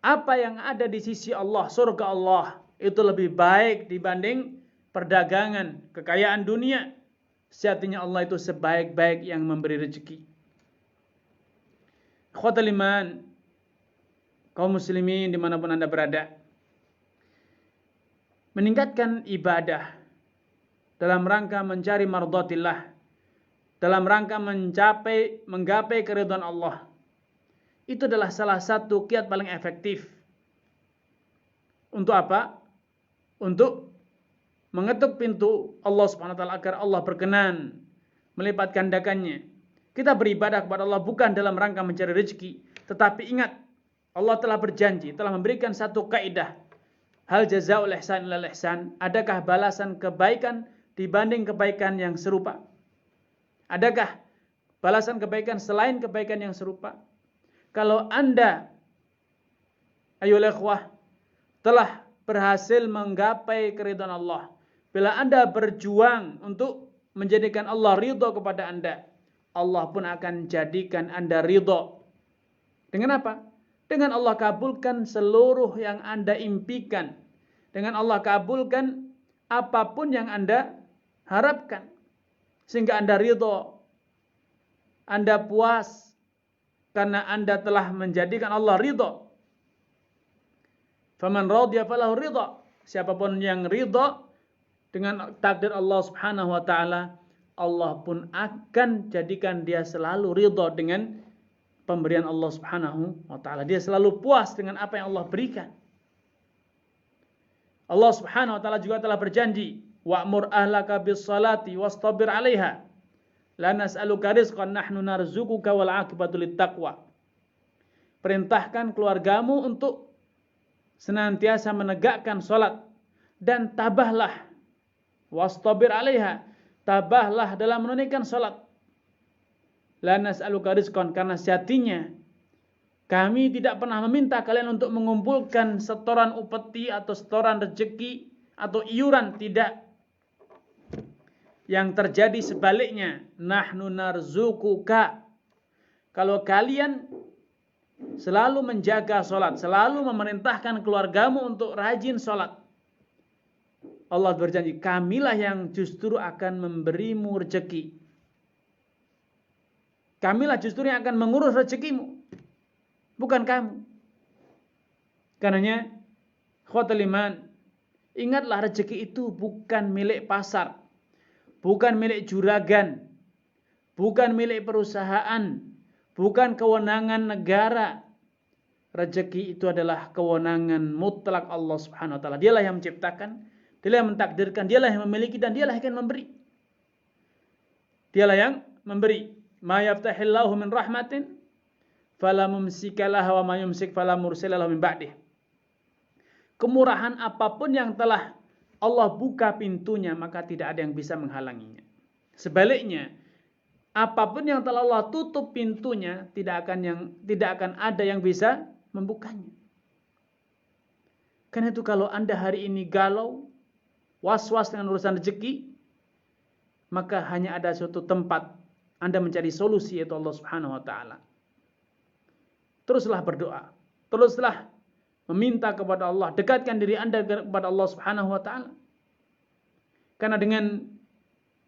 apa yang ada di sisi Allah, surga Allah, itu lebih baik dibanding perdagangan, kekayaan dunia. Sejatinya Allah itu sebaik-baik yang memberi rezeki. Ikhwatul iman, kaum muslimin dimanapun Anda berada, meningkatkan ibadah dalam rangka mencari mardhatillah, dalam rangka menggapai keridhaan Allah, itu adalah salah satu kiat paling efektif. Untuk apa? Untuk mengetuk pintu Allah Subhanahu wa taala agar Allah berkenan melipat gandakannya. Kita beribadah kepada Allah bukan dalam rangka mencari rezeki, tetapi ingat, Allah telah berjanji, telah memberikan satu kaidah. Hal jazaa'ul ihsan ilal ihsan? Adakah balasan kebaikan dibanding kebaikan yang serupa? Adakah balasan kebaikan selain kebaikan yang serupa? Kalau Anda, ayolah ikhwah, telah berhasil menggapai keridhaan Allah, bila Anda berjuang untuk menjadikan Allah ridho kepada Anda, Allah pun akan jadikan Anda ridho. Dengan apa? Dengan Allah kabulkan seluruh yang Anda impikan. Dengan Allah kabulkan apapun yang Anda harapkan. Sehingga Anda ridho. Anda puas. Karena Anda telah menjadikan Allah ridho. Faman radhiya falahu ridho. Siapapun yang ridho dengan takdir Allah Subhanahu wa taala, Allah pun akan jadikan dia selalu ridho dengan pemberian Allah Subhanahu wa taala. Dia selalu puas dengan apa yang Allah berikan. Allah Subhanahu wa taala juga telah berjanji, "Wa'mur ahlaka bis-salati wastabir 'alaiha. La nas'aluka rizqan nahnu narzuquka wal 'aqibatu lit-taqwa." Perintahkan keluargamu untuk senantiasa menegakkan salat dan tabahlah, wastabir 'alaiha, tabahlah dalam menunaikan salat. La nas'aluka rizqan, karena sejatinya kami tidak pernah meminta kalian untuk mengumpulkan setoran upeti atau setoran rezeki atau iuran, tidak. Yang terjadi sebaliknya, nahnu narzuquka. Kalau kalian selalu menjaga salat, selalu memerintahkan keluargamu untuk rajin salat, Allah berjanji, kamilah yang justru akan memberimu rezeki. Kamilah justru yang akan mengurus rezekimu, bukan kamu. Karenanya, ikhwatul iman, ingatlah rezeki itu bukan milik pasar, bukan milik juragan, bukan milik perusahaan, bukan kewenangan negara. Rezeki itu adalah kewenangan mutlak Allah Subhanahu wa taala. Dialah yang menciptakan, dialah yang mentakdirkan, dialah yang memiliki, dan dialah yang akan memberi. Dialah yang memberi. Ma yaftahillahu min rahmatin fala mumsika laha wa ma yumsik fala mursila lahu min ba'dih. Kemurahan apapun yang telah Allah buka pintunya, maka tidak ada yang bisa menghalanginya. Sebaliknya, apapun yang telah Allah tutup pintunya, tidak akan ada yang bisa membukanya. Karena itu kalau Anda hari ini galau, was-was dengan urusan rezeki, maka hanya ada suatu tempat Anda mencari solusi, yaitu Allah Subhanahu wa taala. Teruslah berdoa, teruslah meminta kepada Allah, dekatkan diri Anda kepada Allah Subhanahu wa taala. Karena dengan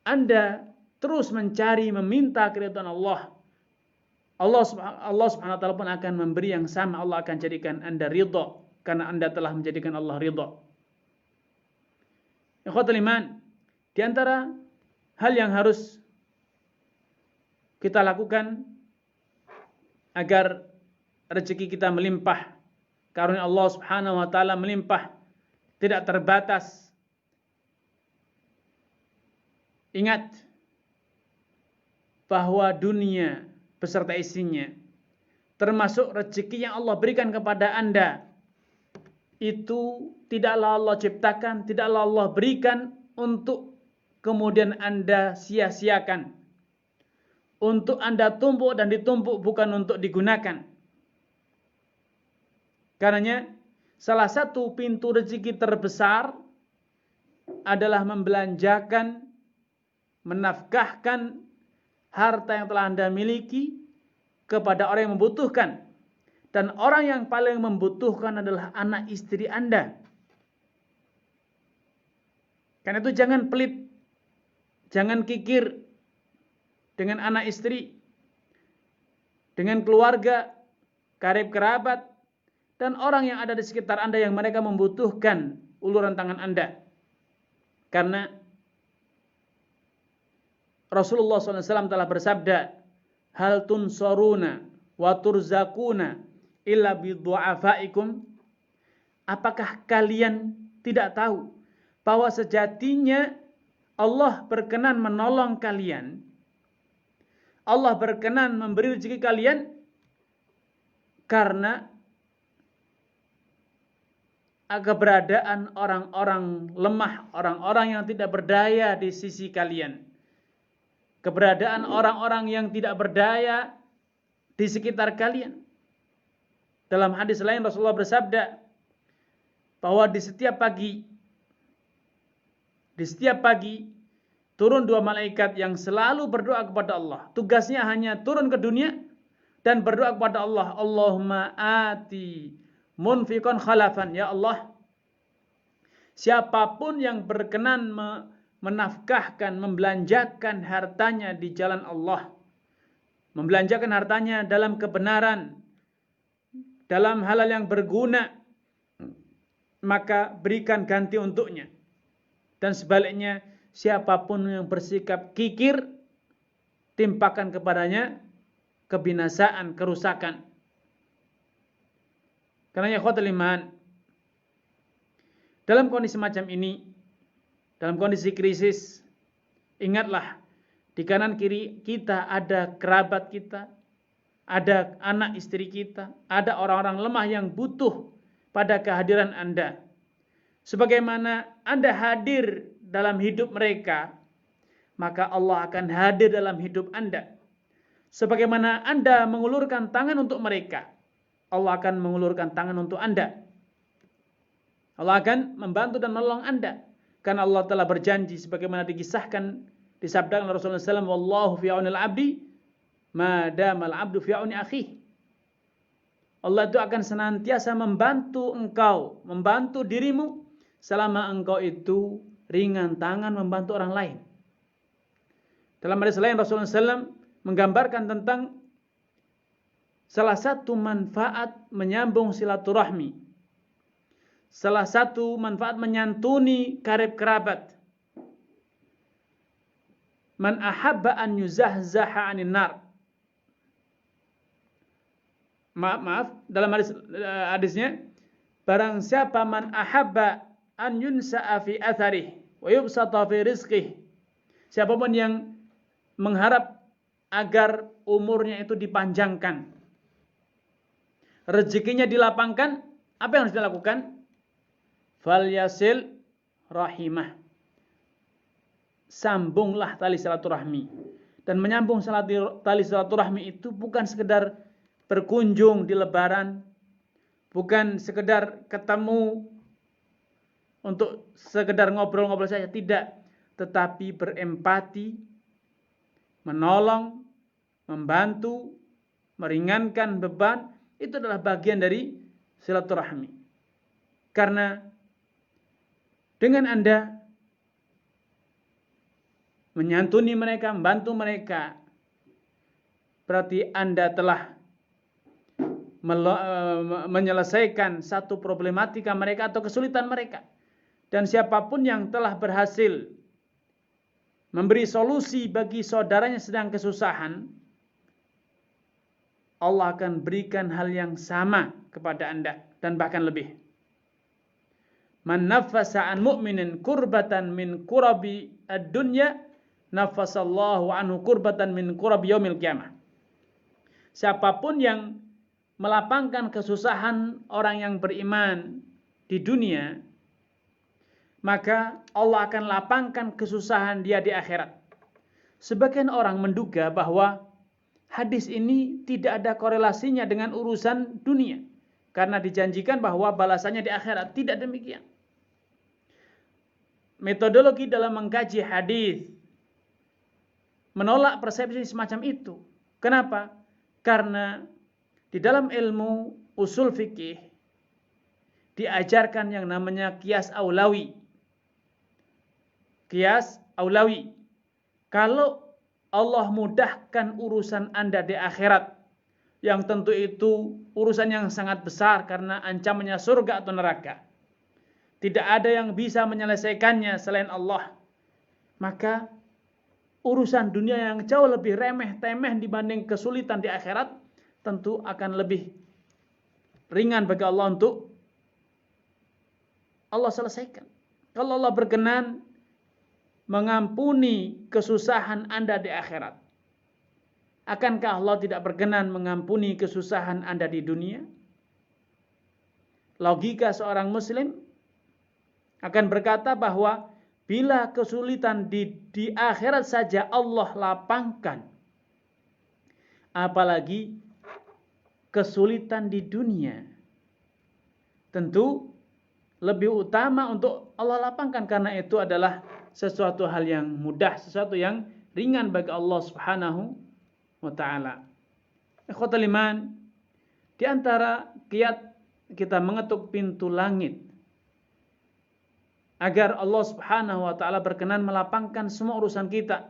Anda terus mencari, meminta keridhaan Allah, Allah Subhanahu wa taala pun akan memberi yang sama. Allah akan jadikan Anda ridha karena Anda telah menjadikan Allah ridha. Ikhwatul iman, di antara hal yang harus kita lakukan agar rezeki kita melimpah, karunia Allah Subhanahu wa taala melimpah, tidak terbatas. Ingat bahwa dunia beserta isinya, termasuk rezeki yang Allah berikan kepada Anda, itu tidaklah Allah ciptakan, tidaklah Allah berikan untuk kemudian Anda sia-siakan, untuk Anda tumpuk dan ditumpuk, bukan untuk digunakan. Karenanya, salah satu pintu rezeki terbesar adalah membelanjakan, menafkahkan harta yang telah Anda miliki kepada orang yang membutuhkan. Dan orang yang paling membutuhkan adalah anak istri Anda. Karena itu jangan pelit, jangan kikir dengan anak istri, dengan keluarga, karib kerabat, dan orang yang ada di sekitar Anda yang mereka membutuhkan uluran tangan Anda. Karena Rasulullah SAW telah bersabda, hal tunsoruna wa turzakuna illa bidu'afaikum. Apakah kalian tidak tahu bahwa sejatinya Allah berkenan menolong kalian, Allah berkenan memberi rezeki kalian karena keberadaan orang-orang lemah, orang-orang yang tidak berdaya di sisi kalian. Keberadaan orang-orang yang tidak berdaya di sekitar kalian. Dalam hadis lain Rasulullah bersabda bahwa di setiap pagi turun 2 malaikat yang selalu berdoa kepada Allah. Tugasnya hanya turun ke dunia dan berdoa kepada Allah, Allahumma ati munfiqan khalafan. Ya Allah, siapapun yang berkenan menafkahkan, membelanjakan hartanya di jalan Allah, membelanjakan hartanya dalam kebenaran, dalam hal yang berguna, maka berikan ganti untuknya. Dan sebaliknya, siapapun yang bersikap kikir, timpakan kepadanya kebinasaan, kerusakan. Karena ya ikhwatul iman, dalam kondisi macam ini, dalam kondisi krisis, ingatlah di kanan kiri kita ada kerabat kita, ada anak istri kita, ada orang-orang lemah yang butuh pada kehadiran Anda. Sebagaimana Anda hadir dalam hidup mereka, maka Allah akan hadir dalam hidup Anda. Sebagaimana Anda mengulurkan tangan untuk mereka, Allah akan mengulurkan tangan untuk Anda. Allah akan membantu dan menolong Anda. Karena Allah telah berjanji sebagaimana dikisahkan, disabdakan oleh Rasulullah SAW, wallahu fi aunil abdi madamal abdu fi auni akhihi. Allah itu akan senantiasa membantu engkau, membantu dirimu selama engkau itu ringan tangan membantu orang lain. Dalam hadis lain Rasulullah SAW menggambarkan tentang salah satu manfaat menyambung silaturahmi, salah satu manfaat menyantuni karib kerabat. Man ahabba an yuzahzaha 'anil nar. Maaf, dalam hadisnya, barang siapa man ahabba an yunsa'a fi atharih wa yubsata fi rizqih. Siapapun yang mengharap agar umurnya itu dipanjangkan, rezekinya dilapangkan, apa yang harus dilakukan? Fal yasil rahimah. Sambunglah tali silaturahmi. Dan menyambung tali silaturahmi itu bukan sekedar berkunjung di lebaran, bukan sekedar ketemu untuk sekedar ngobrol-ngobrol saja, tidak, tetapi berempati, menolong, membantu, meringankan beban, itu adalah bagian dari silaturahmi. Karena dengan Anda menyantuni mereka, membantu mereka, berarti Anda telah menyelesaikan satu problematika mereka atau kesulitan mereka. Dan siapapun yang telah berhasil memberi solusi bagi saudaranya sedang kesusahan, Allah akan berikan hal yang sama kepada Anda dan bahkan lebih. Man nafasa an mu'minin kurbatan min kurabi ad-dunya, nafasallahu anhu kurbatan min kurabi yaumil qiyamah. Siapapun yang melapangkan kesusahan orang yang beriman di dunia, maka Allah akan lapangkan kesusahan dia di akhirat. Sebagian orang menduga bahwa hadis ini tidak ada korelasinya dengan urusan dunia. karena dijanjikan bahwa balasannya di akhirat. Tidak demikian. Metodologi dalam mengkaji hadis menolak persepsi semacam itu. Kenapa? Karena di dalam ilmu usul fikih diajarkan yang namanya qiyas aulawi. Qiyas aulawi. Kalau Allah mudahkan urusan Anda di akhirat, yang tentu itu urusan yang sangat besar karena ancamannya surga atau neraka. Tidak ada yang bisa menyelesaikannya selain Allah. Maka urusan dunia yang jauh lebih remeh-temeh dibanding kesulitan di akhirat tentu akan lebih ringan bagi Allah untuk Allah selesaikan. Kalau Allah berkenan mengampuni kesusahan Anda di akhirat, akankah Allah tidak berkenan mengampuni kesusahan Anda di dunia? Logika seorang muslim akan berkata bahwa bila kesulitan di akhirat saja Allah lapangkan, apalagi kesulitan di dunia, tentu lebih utama untuk Allah lapangkan, karena itu adalah sesuatu hal yang mudah, sesuatu yang ringan bagi Allah Subhanahu wa ta'ala. Ikhwatul iman, di antara kiat kita mengetuk pintu langit agar Allah Subhanahu wa ta'ala berkenan melapangkan semua urusan kita,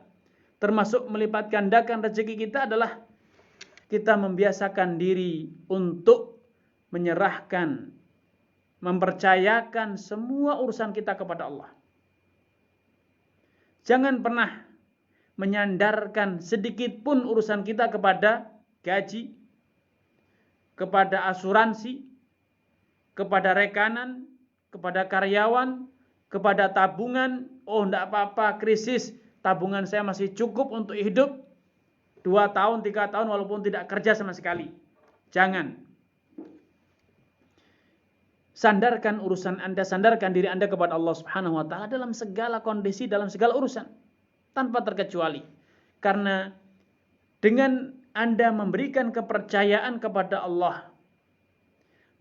termasuk melipat gandakan rezeki kita, adalah kita membiasakan diri untuk menyerahkan, mempercayakan semua urusan kita kepada Allah. Jangan pernah menyandarkan sedikit pun urusan kita kepada gaji, kepada asuransi, kepada rekanan, kepada karyawan, kepada tabungan. Oh, enggak apa-apa, krisis, tabungan saya masih cukup untuk hidup 2 tahun, 3 tahun walaupun tidak kerja sama sekali. Jangan. Sandarkan urusan Anda, sandarkan diri Anda kepada Allah Subhanahu wa ta'ala dalam segala kondisi, dalam segala urusan, tanpa terkecuali. Karena dengan Anda memberikan kepercayaan kepada Allah,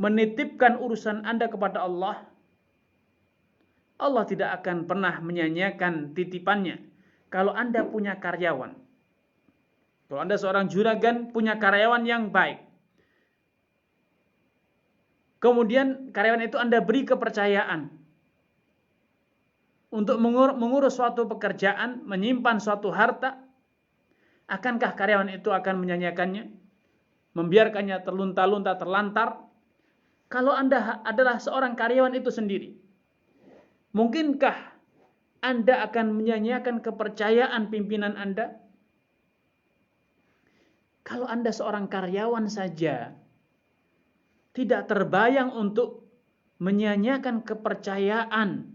menitipkan urusan Anda kepada Allah, Allah tidak akan pernah menyanyiakan titipannya. Kalau Anda punya karyawan, kalau Anda seorang juragan punya karyawan yang baik, kemudian karyawan itu Anda beri kepercayaan untuk mengurus suatu pekerjaan, menyimpan suatu harta, akankah karyawan itu akan menyanyiakannya, membiarkannya terlunta-lunta, terlantar? Kalau Anda adalah seorang karyawan itu sendiri, mungkinkah Anda akan menyanyiakan kepercayaan pimpinan Anda? Kalau Anda seorang karyawan saja tidak terbayang untuk menyanyiakan kepercayaan,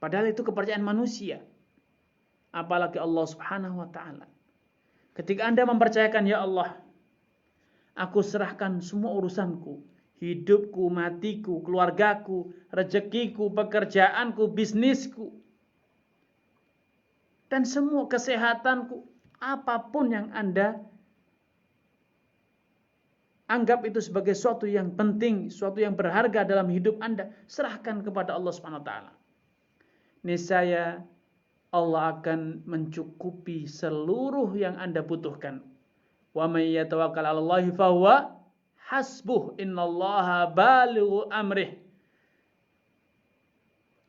padahal itu kepercayaan manusia, apalagi Allah Subhanahu wa ta'ala. Ketika Anda mempercayakan, ya Allah, aku serahkan semua urusanku, hidupku, matiku, keluargaku, rezekiku, pekerjaanku, bisnisku, dan semua kesehatanku, apapun yang Anda anggap itu sebagai sesuatu yang penting, sesuatu yang berharga dalam hidup Anda, serahkan kepada Allah Subhanahu wa ta'ala. Niscaya Allah akan mencukupi seluruh yang Anda butuhkan. Wa may yatawakkal 'alallahi fahuwa hasbuh, innallaha balighu amrih.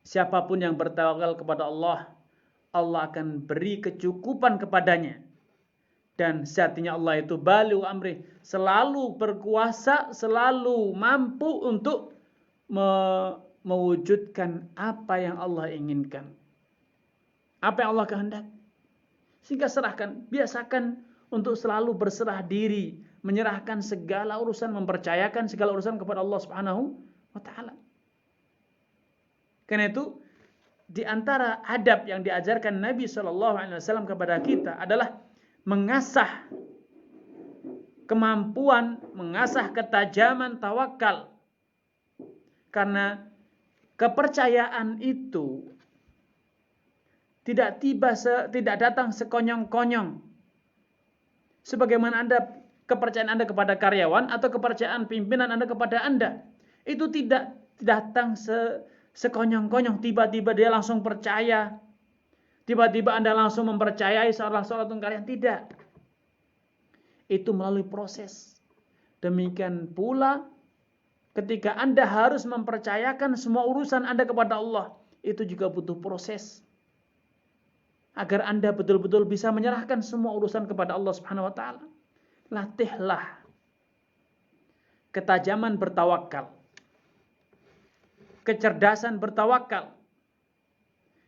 Siapapun yang bertawakal kepada Allah, Allah akan beri kecukupan kepadanya. Dan sejatinya Allah itu balighu amrih, selalu berkuasa, selalu mampu untuk mewujudkan apa yang Allah inginkan, apa yang Allah kehendaki. Sehingga serahkan, biasakan untuk selalu berserah diri, menyerahkan segala urusan, mempercayakan segala urusan kepada Allah Subhanahu wa ta'ala. Karena itu, di antara adab yang diajarkan Nabi SAW kepada kita adalah mengasah kemampuan, mengasah ketajaman tawakal. Karena kepercayaan itu tidak datang sekonyong-konyong. Sebagaimana Anda kepercayaan Anda kepada karyawan atau kepercayaan pimpinan Anda kepada Anda. Itu tidak datang sekonyong-konyong, tiba-tiba dia langsung percaya. Tiba-tiba Anda langsung mempercayai salah seorang karyawan. Tidak. Itu melalui proses. Demikian pula ketika Anda harus mempercayakan semua urusan Anda kepada Allah, itu juga butuh proses. Agar Anda betul-betul bisa menyerahkan semua urusan kepada Allah Subhanahu wa taala. Latihlah ketajaman bertawakal. Kecerdasan bertawakal.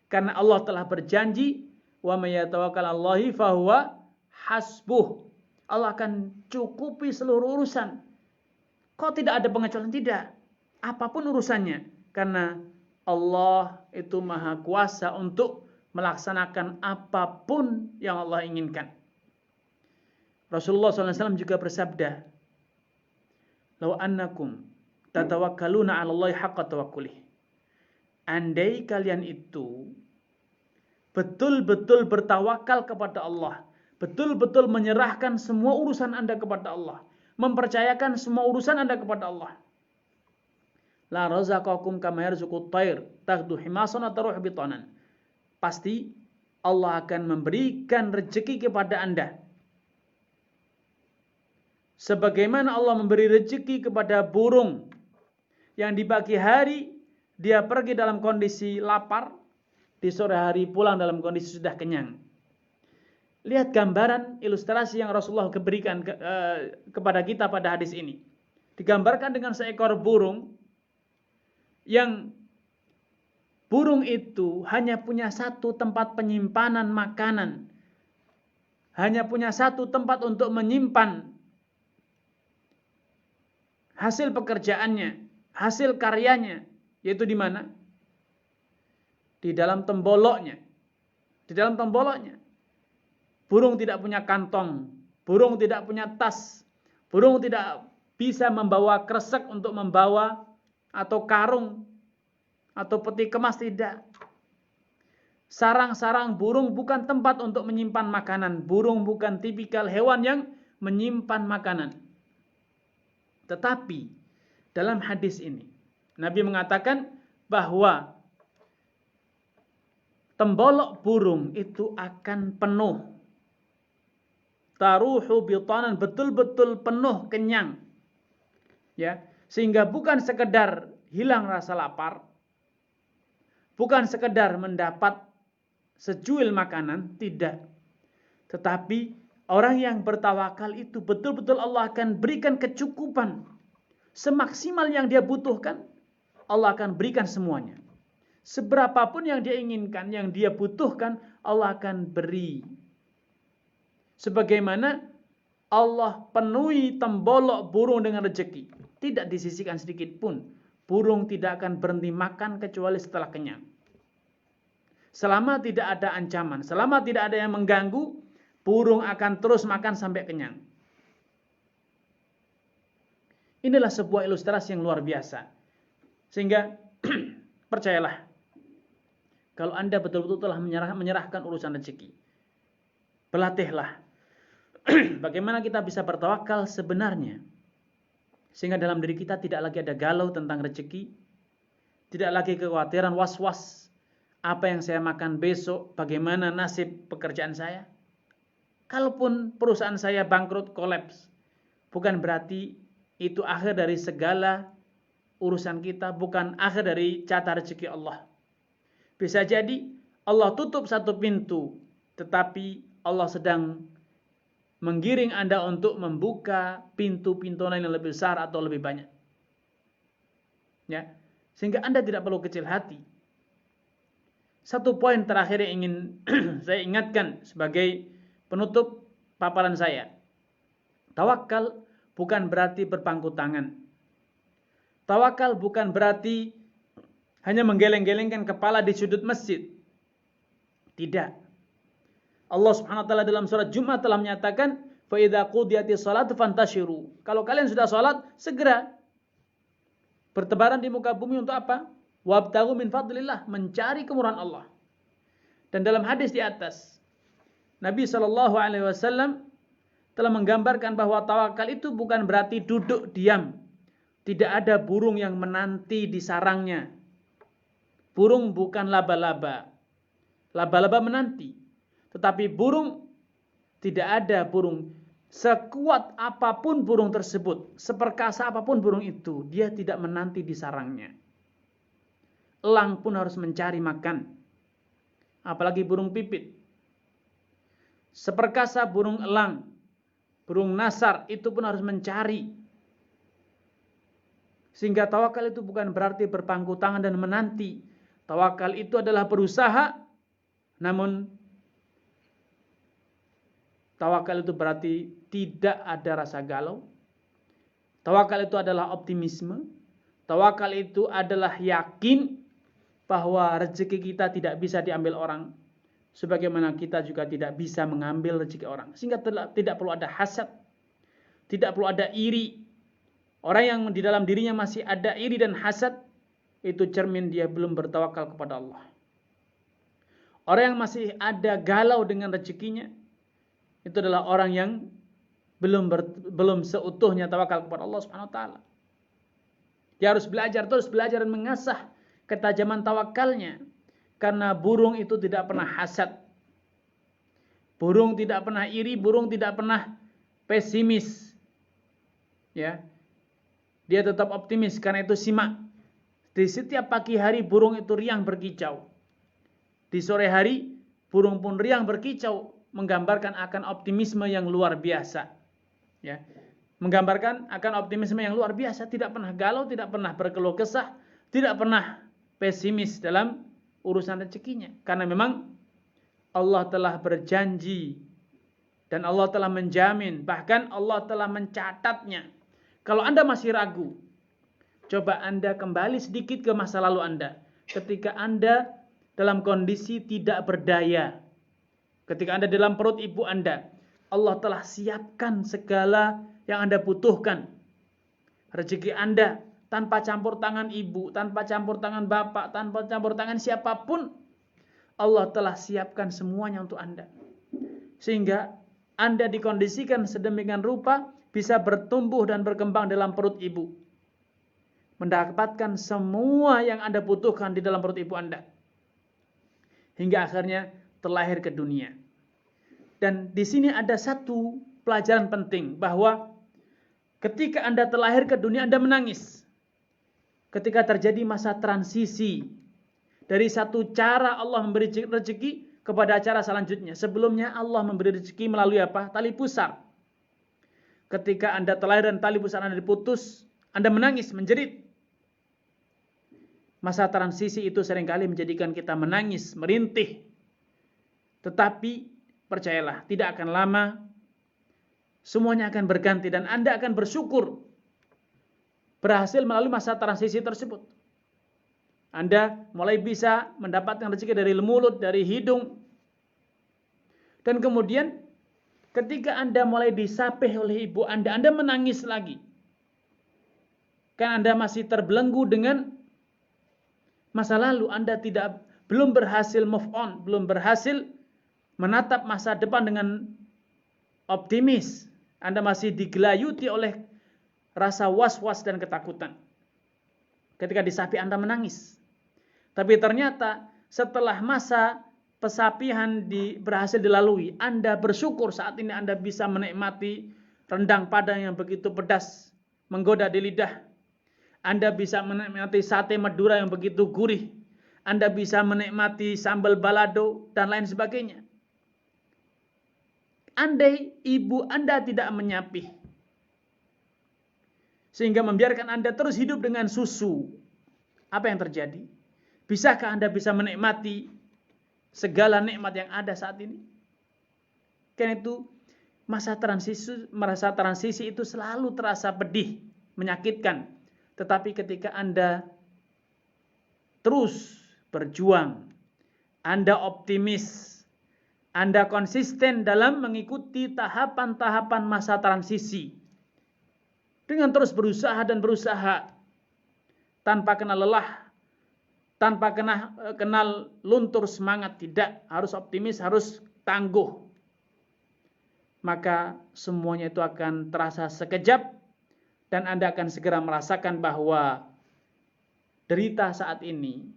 Karena Allah telah berjanji, wa may yatawakkal 'alallahi fahuwa hasbuh. Allah akan cukupi seluruh urusan. Kok tidak ada pengecualian? Tidak. Apapun urusannya. Karena Allah itu maha kuasa untuk melaksanakan apapun yang Allah inginkan. Rasulullah SAW juga bersabda, "Law annakum tatawakkaluna 'ala Allahi haqqa tawakkulih." Andai kalian itu betul-betul bertawakal kepada Allah, betul-betul menyerahkan semua urusan Anda kepada Allah, mempercayakan semua urusan Anda kepada Allah, la razaqakum kama yarzuqut tayr taghdu himasan wa taruhu bitanan. Pasti Allah akan memberikan rezeki kepada Anda. Sebagaimana Allah memberi rezeki kepada burung yang di pagi hari dia pergi dalam kondisi lapar, di sore hari pulang dalam kondisi sudah kenyang. Lihat gambaran ilustrasi yang Rasulullah berikan kepada kita pada hadis ini. Digambarkan dengan seekor burung yang burung itu hanya punya satu tempat penyimpanan makanan. Hanya punya satu tempat untuk menyimpan hasil pekerjaannya, hasil karyanya, yaitu di mana? Di dalam temboloknya. Di dalam temboloknya. Burung tidak punya kantong, burung tidak punya tas, burung tidak bisa membawa kresek untuk membawa atau karung atau peti kemas, tidak. Sarang-sarang burung bukan tempat untuk menyimpan makanan. Burung bukan tipikal hewan yang menyimpan makanan. Tetapi dalam hadis ini Nabi mengatakan bahwa tembolok burung itu akan penuh. Taruhu bitanan, betul-betul penuh, kenyang. Ya, sehingga bukan sekedar hilang rasa lapar, bukan sekedar mendapat secuil makanan, tidak. Tetapi orang yang bertawakal itu betul-betul Allah akan berikan kecukupan. Semaksimal yang dia butuhkan, Allah akan berikan semuanya. Seberapapun yang dia inginkan, yang dia butuhkan, Allah akan beri. Sebagaimana Allah penuhi tembolok burung dengan rezeki. Tidak disisihkan sedikit pun. Burung tidak akan berhenti makan kecuali setelah kenyang. Selama tidak ada ancaman, selama tidak ada yang mengganggu, burung akan terus makan sampai kenyang. Inilah sebuah ilustrasi yang luar biasa. Sehingga percayalah, kalau Anda betul-betul telah menyerahkan urusan rezeki, berlatihlah bagaimana kita bisa bertawakal sebenarnya. Sehingga dalam diri kita tidak lagi ada galau tentang rezeki, tidak lagi kekhawatiran, was-was, apa yang saya makan besok, bagaimana nasib pekerjaan saya. Kalaupun perusahaan saya bangkrut, kolaps, bukan berarti itu akhir dari segala urusan kita, bukan akhir dari catatan rezeki Allah. Bisa jadi Allah tutup satu pintu, tetapi Allah sedang menggiring Anda untuk membuka pintu-pintu lain yang lebih besar atau lebih banyak. Ya, sehingga Anda tidak perlu kecil hati. Satu poin terakhir yang ingin saya ingatkan sebagai penutup paparan saya. Tawakal bukan berarti berpangku tangan. Tawakal bukan berarti hanya menggeleng-gelengkan kepala di sudut masjid. Tidak. Allah Subhanahu wa taala dalam surat Jumat telah menyatakan, "Fa idza qudiyatis shalatu fantashiru." Kalau kalian sudah salat, segera bertebaran di muka bumi untuk apa? Wabtaghu min fadlillah, mencari kemurahan Allah. Dan dalam hadis di atas, Nabi sallallahu alaihi wasallam telah menggambarkan bahwa tawakal itu bukan berarti duduk diam. Tidak ada burung yang menanti di sarangnya. Burung bukan laba-laba. Laba-laba menanti. Tetapi burung, tidak ada burung. Sekuat apapun burung tersebut, seperkasa apapun burung itu, dia tidak menanti di sarangnya. Elang pun harus mencari makan. Apalagi burung pipit. Seperkasa burung elang, burung nasar, itu pun harus mencari. Sehingga tawakal itu bukan berarti berpangku tangan dan menanti. Tawakal itu adalah berusaha, namun tawakal itu berarti tidak ada rasa galau. Tawakal itu adalah optimisme. Tawakal itu adalah yakin bahwa rezeki kita tidak bisa diambil orang, sebagaimana kita juga tidak bisa mengambil rezeki orang. Sehingga tidak perlu ada hasad, tidak perlu ada iri. Orang yang di dalam dirinya masih ada iri dan hasad, itu cermin dia belum bertawakal kepada Allah. Orang yang masih ada galau dengan rezekinya, itu adalah orang yang belum seutuhnya tawakal kepada Allah Subhanahu wa taala. Dia harus belajar, terus belajar dan mengasah ketajaman tawakalnya. Karena burung itu tidak pernah hasad. Burung tidak pernah iri, burung tidak pernah pesimis. Ya. Dia tetap optimis, karena itu simak. Di setiap pagi hari burung itu riang berkicau. Di sore hari burung pun riang berkicau, menggambarkan akan optimisme yang luar biasa. Ya. Menggambarkan akan optimisme yang luar biasa, tidak pernah galau, tidak pernah berkeluh kesah, tidak pernah pesimis dalam urusan rezekinya. Karena memang Allah telah berjanji dan Allah telah menjamin, bahkan Allah telah mencatatnya. Kalau Anda masih ragu, coba Anda kembali sedikit ke masa lalu Anda. Ketika Anda dalam kondisi tidak berdaya. Ketika Anda dalam perut ibu Anda, Allah telah siapkan segala yang Anda butuhkan. Rezeki Anda tanpa campur tangan ibu, tanpa campur tangan bapak, tanpa campur tangan siapapun, Allah telah siapkan semuanya untuk Anda. Sehingga Anda dikondisikan sedemikian rupa bisa bertumbuh dan berkembang dalam perut ibu. Mendapatkan semua yang Anda butuhkan di dalam perut ibu Anda. Hingga akhirnya terlahir ke dunia. Dan di sini ada satu pelajaran penting, bahwa ketika Anda terlahir ke dunia, Anda menangis. Ketika terjadi masa transisi dari satu cara Allah memberi rezeki kepada cara selanjutnya. Sebelumnya Allah memberi rezeki melalui apa? Tali pusar. Ketika Anda terlahir dan tali pusar Anda diputus, Anda menangis, menjerit. Masa transisi itu seringkali menjadikan kita menangis, merintih. Tetapi percayalah, tidak akan lama semuanya akan berganti dan Anda akan bersyukur berhasil melalui masa transisi tersebut. Anda mulai bisa mendapatkan rezeki dari mulut, dari hidung. Dan kemudian ketika Anda mulai disapih oleh ibu Anda menangis lagi. Kan Anda masih terbelenggu dengan masa lalu. Anda belum berhasil move on, belum berhasil menatap masa depan dengan optimis. Anda masih digelayuti oleh rasa was-was dan ketakutan. Ketika disapih Anda menangis. Tapi ternyata setelah masa pesapihan berhasil dilalui, Anda bersyukur saat ini Anda bisa menikmati rendang Padang yang begitu pedas, menggoda di lidah. Anda bisa menikmati sate Madura yang begitu gurih. Anda bisa menikmati sambal balado dan lain sebagainya. Andai ibu Anda tidak menyapih, sehingga membiarkan Anda terus hidup dengan susu, apa yang terjadi? Bisakah Anda bisa menikmati segala nikmat yang ada saat ini? Karena itu masa transisi itu selalu terasa pedih, menyakitkan. Tetapi ketika Anda terus berjuang, Anda optimis, Anda konsisten dalam mengikuti tahapan-tahapan masa transisi, dengan terus berusaha dan berusaha, tanpa kenal lelah, tanpa kenal luntur semangat, tidak, harus optimis, harus tangguh. maka semuanya itu akan terasa sekejap dan Anda akan segera merasakan bahwa derita saat ini,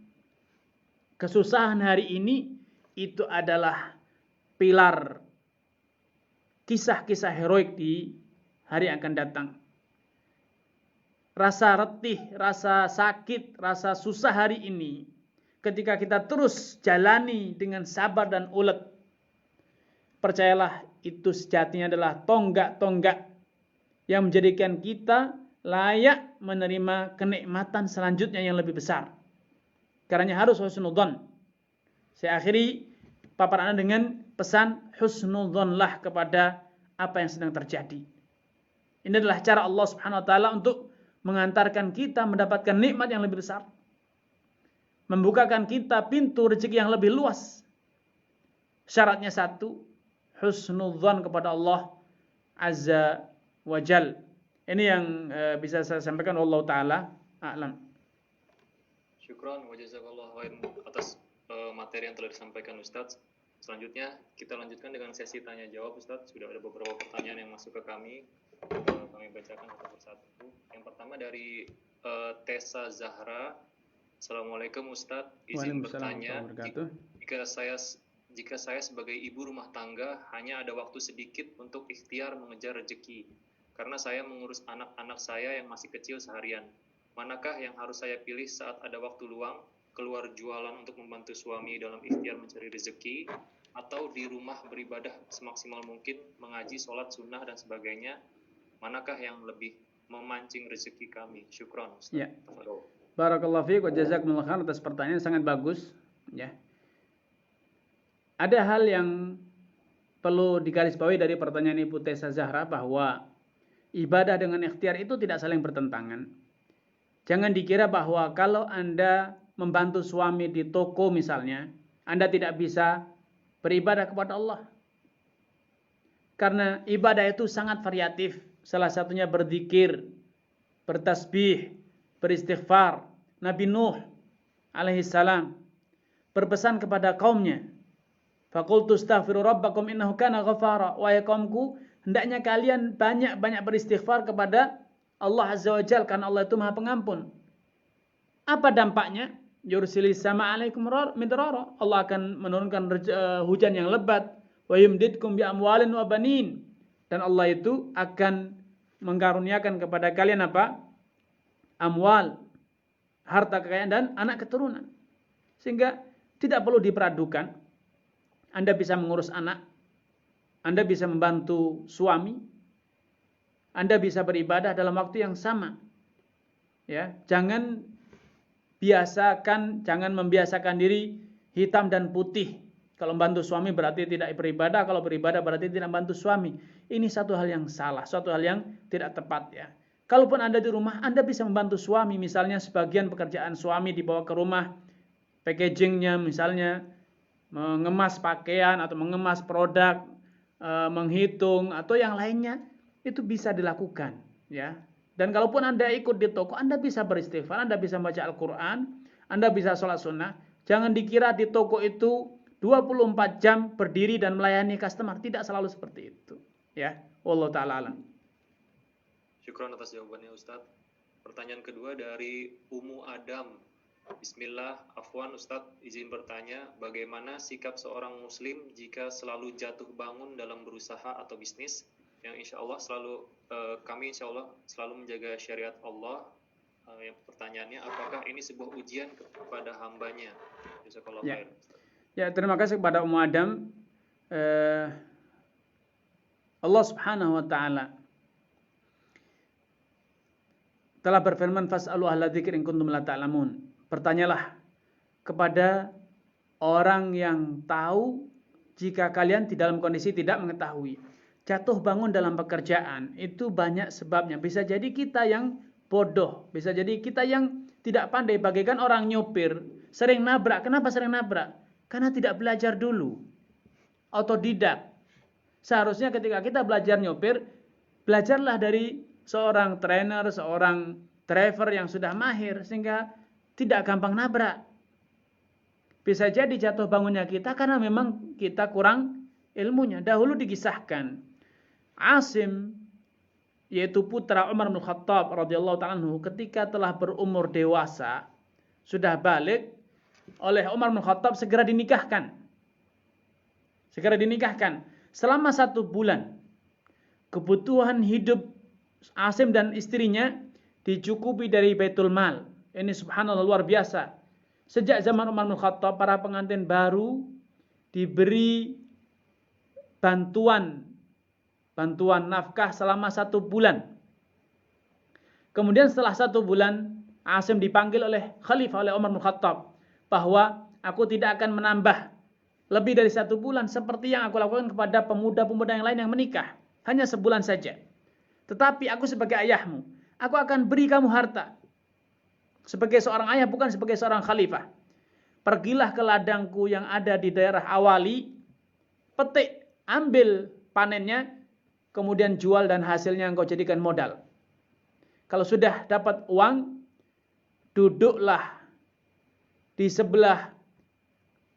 kesusahan hari ini itu adalah pilar kisah-kisah heroik di hari yang akan datang. Rasa retih, rasa sakit, rasa susah hari ini, ketika kita terus jalani dengan sabar dan ulet, percayalah itu sejatinya adalah tonggak-tonggak yang menjadikan kita layak menerima kenikmatan selanjutnya yang lebih besar. Karena harus husnudzon. Saya akhiri paparan Anda dengan pesan husnudzonlah kepada apa yang sedang terjadi. Ini adalah cara Allah Subhanahu wa taala untuk mengantarkan kita mendapatkan nikmat yang lebih besar. Membukakan kita pintu rezeki yang lebih luas. Syaratnya satu, husnudzon kepada Allah Azza wa Jal. Ini yang bisa saya sampaikan, Allah taala a'lam. Syukran wa jazakallahu khairan atas materi yang telah disampaikan Ustadz. Selanjutnya kita lanjutkan dengan sesi tanya jawab Ustadz. Sudah ada beberapa pertanyaan yang masuk ke kami. Kami bacakan satu persatu. Yang pertama dari Tessa Zahra. Assalamualaikum Ustadz. Izin bertanya, jika saya sebagai ibu rumah tangga hanya ada waktu sedikit untuk ikhtiar mengejar rezeki, karena saya mengurus anak-anak saya yang masih kecil seharian, manakah yang harus saya pilih saat ada waktu luang? Keluar jualan untuk membantu suami dalam ikhtiar mencari rezeki, atau di rumah beribadah semaksimal mungkin, mengaji, sholat sunnah dan sebagainya? Manakah yang lebih memancing rezeki kami? Syukran Ustaz. Ya. Barakallahu fiik wa jazakumullah khairan atas pertanyaan sangat bagus. Ya. Ada hal yang perlu digarisbawahi dari pertanyaan Ibu Tessa Zahra, bahwa ibadah dengan ikhtiar itu tidak saling bertentangan. Jangan dikira bahwa kalau Anda membantu suami di toko misalnya, Anda tidak bisa beribadah kepada Allah. Karena ibadah itu sangat variatif. Salah satunya berzikir, bertasbih, beristighfar. Nabi Nuh alaihissalam berpesan kepada kaumnya, faqultu astaghfiru rabbakum innahu kana ghafara. Wahai kaumku, hendaknya kalian banyak-banyak beristighfar kepada Allah Azza wa Jalla, karena Allah itu Maha Pengampun. Apa dampaknya? Yursilis sama alaikum midrara. Allah akan menurunkan hujan yang lebat. Wa yumdidkum bi amwalin wa banin. Dan Allah itu akan mengkaruniakan kepada kalian apa? Amwal, harta kekayaan dan anak keturunan. Sehingga tidak perlu diperadukan. Anda bisa mengurus anak, Anda bisa membantu suami, Anda bisa beribadah dalam waktu yang sama. Ya, jangan membiasakan diri hitam dan putih. Kalau membantu suami berarti tidak beribadah, kalau beribadah berarti tidak membantu suami. Ini satu hal yang salah, suatu hal yang tidak tepat ya. Kalaupun Anda di rumah, Anda bisa membantu suami, misalnya sebagian pekerjaan suami dibawa ke rumah, packagingnya misalnya mengemas pakaian atau mengemas produk, menghitung atau yang lainnya, itu bisa dilakukan ya. Dan kalaupun Anda ikut di toko, Anda bisa beristighfar, Anda bisa baca Al-Quran, Anda bisa sholat sunnah. Jangan dikira di toko itu 24 jam berdiri dan melayani customer. Tidak selalu seperti itu. Ya, wallahu ta'ala alam. Syukran atas jawabannya Ustadz. Pertanyaan kedua dari Umu Adam. Bismillah, afwan Ustadz, izin bertanya, bagaimana sikap seorang muslim jika selalu jatuh bangun dalam berusaha atau bisnis, yang insya Allah kami insya Allah selalu menjaga syariat Allah. Yang pertanyaannya, apakah ini sebuah ujian kepada hambanya? Jazakallahu khair. Ya, terima kasih kepada Ummu Adam. Allah Subhanahu wa taala telah berfirman, fas'alu ahla dzikri in kuntum la ta'lamun. Bertanyalah kepada orang yang tahu jika kalian dalam kondisi tidak mengetahui. Jatuh bangun dalam pekerjaan itu banyak sebabnya. Bisa jadi kita yang bodoh, bisa jadi kita yang tidak pandai, bagaikan orang nyopir sering nabrak. Kenapa sering nabrak? Karena tidak belajar dulu, otodidak. Seharusnya ketika kita belajar nyopir, belajarlah dari seorang trainer, seorang driver yang sudah mahir, sehingga tidak gampang nabrak. Bisa jadi jatuh bangunnya kita karena memang kita kurang ilmunya. Dahulu dikisahkan Asim, yaitu putra Umar bin Khattab radhiyallahu ta'ala anhu, ketika telah berumur dewasa, sudah balik, oleh Umar bin Khattab segera dinikahkan. Selama 1 bulan, kebutuhan hidup Asim dan istrinya dicukupi dari Baitul Mal. Ini subhanallah luar biasa. Sejak zaman Umar bin Khattab, para pengantin baru diberi bantuan nafkah selama 1 bulan. Kemudian setelah 1 bulan, Asim dipanggil oleh Khalifah, oleh Umar bin Khattab, bahwa aku tidak akan menambah lebih dari 1 bulan seperti yang aku lakukan kepada pemuda-pemuda yang lain yang menikah. Hanya sebulan saja. Tetapi aku sebagai ayahmu, aku akan beri kamu harta. Sebagai seorang ayah, bukan sebagai seorang khalifah. Pergilah ke ladangku yang ada di daerah Awali, petik, ambil panennya, kemudian jual dan hasilnya engkau jadikan modal. Kalau sudah dapat uang, duduklah di sebelah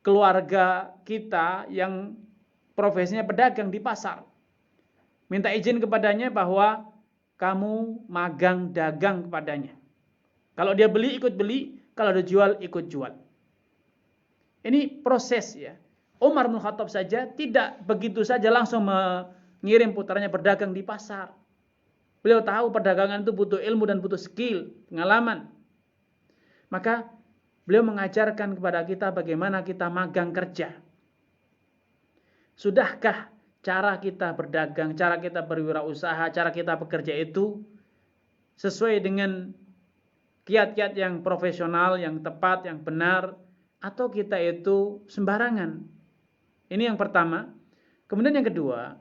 keluarga kita yang profesinya pedagang di pasar. Minta izin kepadanya bahwa kamu magang dagang kepadanya. Kalau dia beli, ikut beli. Kalau dia jual, ikut jual. Ini proses ya. Umar bin Khattab saja tidak begitu saja langsung mengirim putranya berdagang di pasar. Beliau tahu perdagangan itu butuh ilmu dan butuh skill, pengalaman. Maka beliau mengajarkan kepada kita bagaimana kita magang kerja. Sudahkah cara kita berdagang, cara kita berwirausaha, cara kita bekerja itu sesuai dengan kiat-kiat yang profesional, yang tepat, yang benar, atau kita itu sembarangan? Ini yang pertama. Kemudian yang kedua,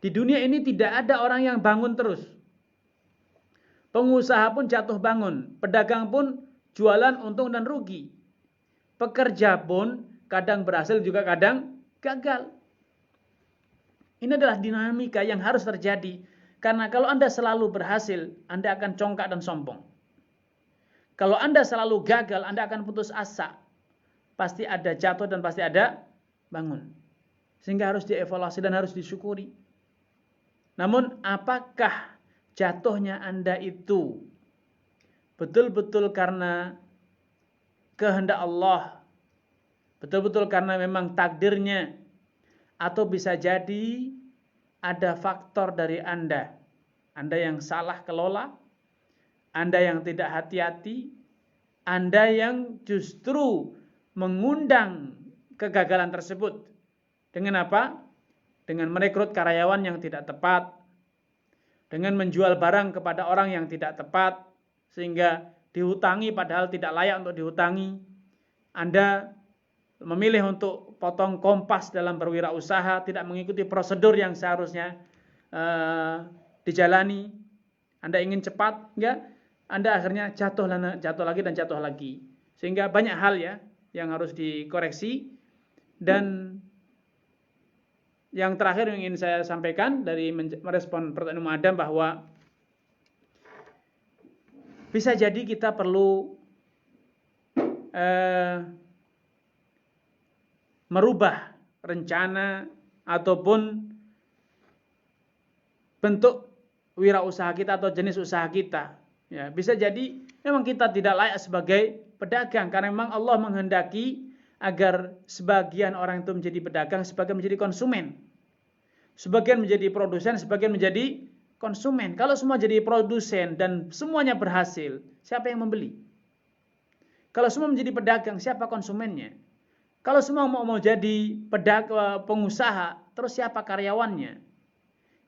di dunia ini tidak ada orang yang bangun terus. Pengusaha pun jatuh bangun, pedagang pun jualan untung dan rugi. Pekerja pun kadang berhasil juga kadang gagal. Ini adalah dinamika yang harus terjadi. Karena kalau Anda selalu berhasil, Anda akan congkak dan sombong. Kalau Anda selalu gagal, Anda akan putus asa. Pasti ada jatuh dan pasti ada bangun. Sehingga harus dievaluasi dan harus disyukuri. Namun apakah jatuhnya Anda itu betul-betul karena kehendak Allah, betul-betul karena memang takdirnya, atau bisa jadi ada faktor dari Anda yang salah kelola, Anda yang tidak hati-hati, Anda yang justru mengundang kegagalan tersebut. Dengan apa? Dengan merekrut karyawan yang tidak tepat, dengan menjual barang kepada orang yang tidak tepat, sehingga dihutangi padahal tidak layak untuk dihutangi. Anda memilih untuk potong kompas dalam berwirausaha, tidak mengikuti prosedur yang seharusnya dijalani. Anda ingin cepat, enggak? Anda akhirnya jatuh lagi. Sehingga banyak hal ya yang harus dikoreksi. Dan yang terakhir yang ingin saya sampaikan dari merespon pertanyaan Adam, bahwa bisa jadi kita perlu merubah rencana ataupun bentuk wirausaha kita atau jenis usaha kita. Ya, bisa jadi memang kita tidak layak sebagai pedagang karena memang Allah menghendaki agar sebagian orang itu menjadi pedagang, sebagian menjadi konsumen. Sebagian menjadi produsen, sebagian menjadi konsumen. Kalau semua jadi produsen dan semuanya berhasil, siapa yang membeli? Kalau semua menjadi pedagang, siapa konsumennya? Kalau semua mau jadi pengusaha, terus siapa karyawannya?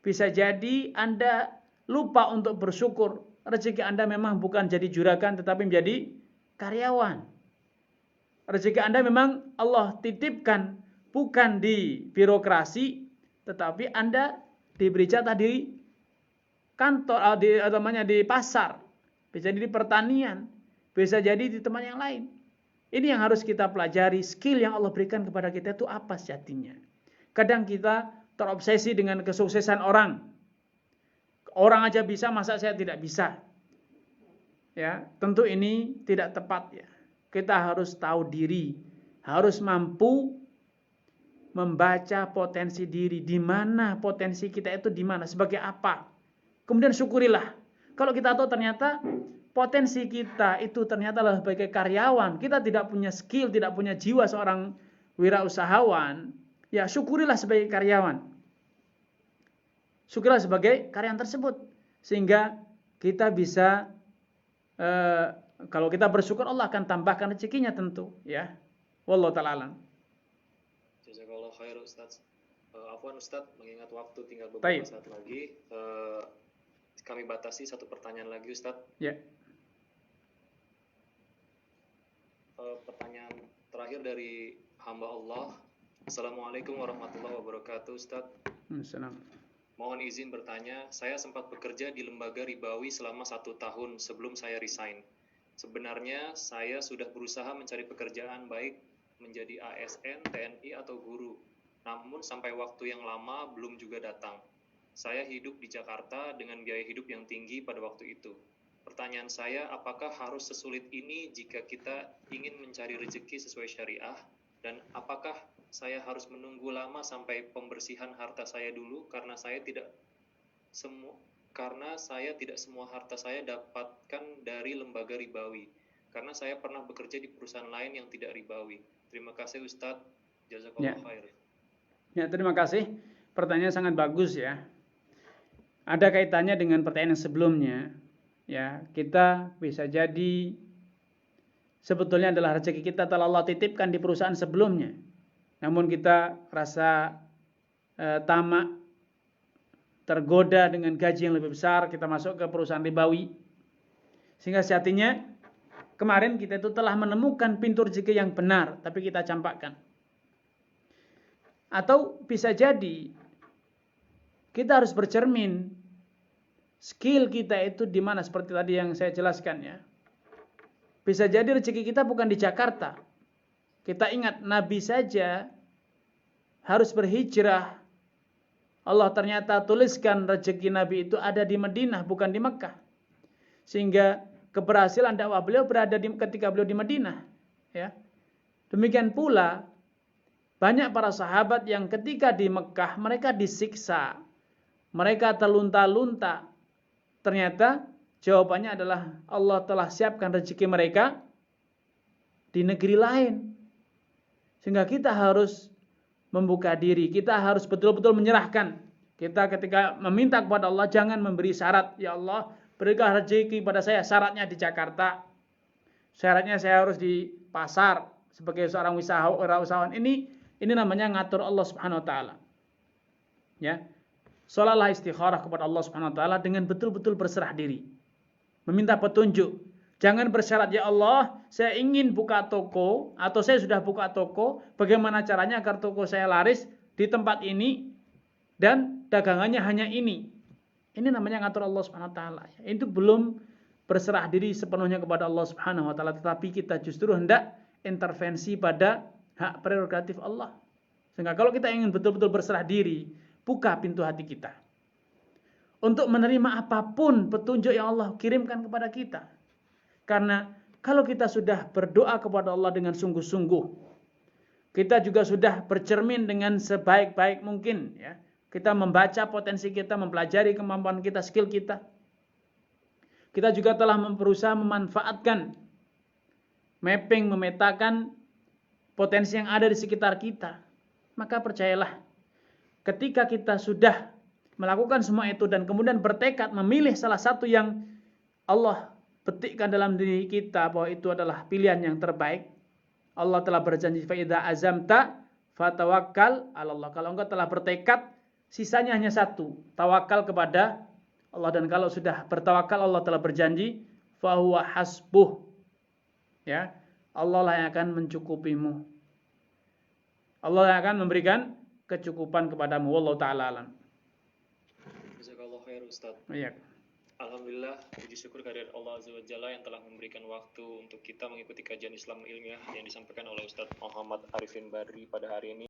Bisa jadi Anda lupa untuk bersyukur. Rezeki Anda memang bukan jadi juragan, tetapi menjadi karyawan. Rezeki Anda memang Allah titipkan, bukan di birokrasi, tetapi Anda diberi jatah di kantor, di pasar. Bisa jadi di pertanian, bisa jadi di tempat yang lain. Ini yang harus kita pelajari, skill yang Allah berikan kepada kita itu apa sejatinya. Kadang kita terobsesi dengan kesuksesan orang. Orang aja bisa, masa saya tidak bisa? Ya, tentu ini tidak tepat ya. Kita harus tahu diri, harus mampu membaca potensi diri, di mana potensi kita itu di mana, sebagai apa. Kemudian syukurilah. Kalau kita tahu ternyata potensi kita itu ternyata adalah sebagai karyawan, kita tidak punya skill, tidak punya jiwa seorang wirausahawan, ya syukurilah sebagai karyawan. Syukurilah sebagai karyawan tersebut, sehingga kita bisa kalau kita bersyukur Allah akan tambahkan rezekinya tentu, ya. Wallahu taala alam. Jazakallah khair Ustaz. Afwan Ustaz, mengingat waktu tinggal beberapa saat lagi, kami batasi satu pertanyaan lagi Ustaz. Ya. Pertanyaan terakhir dari hamba Allah. Assalamualaikum warahmatullahi wabarakatuh Ustaz. Assalamualaikum. Mohon izin bertanya, saya sempat bekerja di lembaga ribawi selama 1 tahun sebelum saya resign. Sebenarnya saya sudah berusaha mencari pekerjaan baik menjadi ASN, TNI atau guru. Namun sampai waktu yang lama belum juga datang. Saya hidup di Jakarta dengan biaya hidup yang tinggi pada waktu itu. Pertanyaan saya, apakah harus sesulit ini jika kita ingin mencari rezeki sesuai syariah? Dan apakah saya harus menunggu lama sampai pembersihan harta saya dulu karena saya tidak semua harta saya dapatkan dari lembaga ribawi. Karena saya pernah bekerja di perusahaan lain yang tidak ribawi. Terima kasih Ustadz. Jazakallah khair. Ya, terima kasih. Pertanyaan sangat bagus ya. Ada kaitannya dengan pertanyaan yang sebelumnya. Ya, kita bisa jadi sebetulnya adalah rezeki kita telah Allah titipkan di perusahaan sebelumnya. Namun kita rasa tamak, tergoda dengan gaji yang lebih besar, kita masuk ke perusahaan ribawi. Sehingga sejatinya kemarin kita itu telah menemukan pintu rezeki yang benar, tapi kita campakkan. Atau bisa jadi kita harus bercermin, skill kita itu di mana, seperti tadi yang saya jelaskan ya. Bisa jadi rezeki kita bukan di Jakarta. Kita ingat Nabi saja harus berhijrah. Allah ternyata tuliskan rezeki Nabi itu ada di Madinah, bukan di Mekah. Sehingga keberhasilan dakwah beliau berada ketika beliau di Madinah. Ya. Demikian pula banyak para sahabat yang ketika di Mekah mereka disiksa, mereka terlunta-lunta. Ternyata jawabannya adalah Allah telah siapkan rezeki mereka di negeri lain. Sehingga kita harus membuka diri, kita harus betul-betul menyerahkan. Kita ketika meminta kepada Allah jangan memberi syarat, ya Allah berikan rezeki pada saya, syaratnya di Jakarta, syaratnya saya harus di pasar sebagai seorang usahawan. Ini namanya ngatur Allah Subhanahu wa taala. Ya. Sholatlah istikharah kepada Allah Subhanahu wa taala dengan betul-betul berserah diri. Meminta petunjuk. Jangan bersyarat, ya Allah, saya ingin buka toko atau saya sudah buka toko, bagaimana caranya agar toko saya laris di tempat ini dan dagangannya hanya ini. Ini namanya ngatur Allah Subhanahu wa taala. Itu belum berserah diri sepenuhnya kepada Allah Subhanahu wa taala, tetapi kita justru hendak intervensi pada hak prerogatif Allah. Sehingga kalau kita ingin betul-betul berserah diri, buka pintu hati kita untuk menerima apapun petunjuk yang Allah kirimkan kepada kita. Karena kalau kita sudah berdoa kepada Allah dengan sungguh-sungguh, kita juga sudah bercermin dengan sebaik-baik mungkin, ya. Kita membaca potensi kita, mempelajari kemampuan kita, skill kita. Kita juga telah berusaha memanfaatkan, mapping, memetakan potensi yang ada di sekitar kita. Maka percayalah, ketika kita sudah melakukan semua itu dan kemudian bertekad memilih salah satu yang Allah petikkan dalam diri kita bahwa itu adalah pilihan yang terbaik. Allah telah berjanji, fa idza azamta fatawakkal 'ala Allah. Kalau engkau telah bertekad, sisanya hanya satu, tawakal kepada Allah. Dan kalau sudah bertawakal, Allah telah berjanji, fa huwa hasbuh. Ya, Allah lah yang akan mencukupimu. Allah yang akan memberikan kecukupan kepadamu. Wallahu taala alam. Jazakallahu khair Ustaz. Iya. Alhamdulillah, puji syukur kehadirat Allah Azza wa Jalla yang telah memberikan waktu untuk kita mengikuti kajian Islam ilmiah yang disampaikan oleh Ustaz Muhammad Arifin Badri pada hari ini.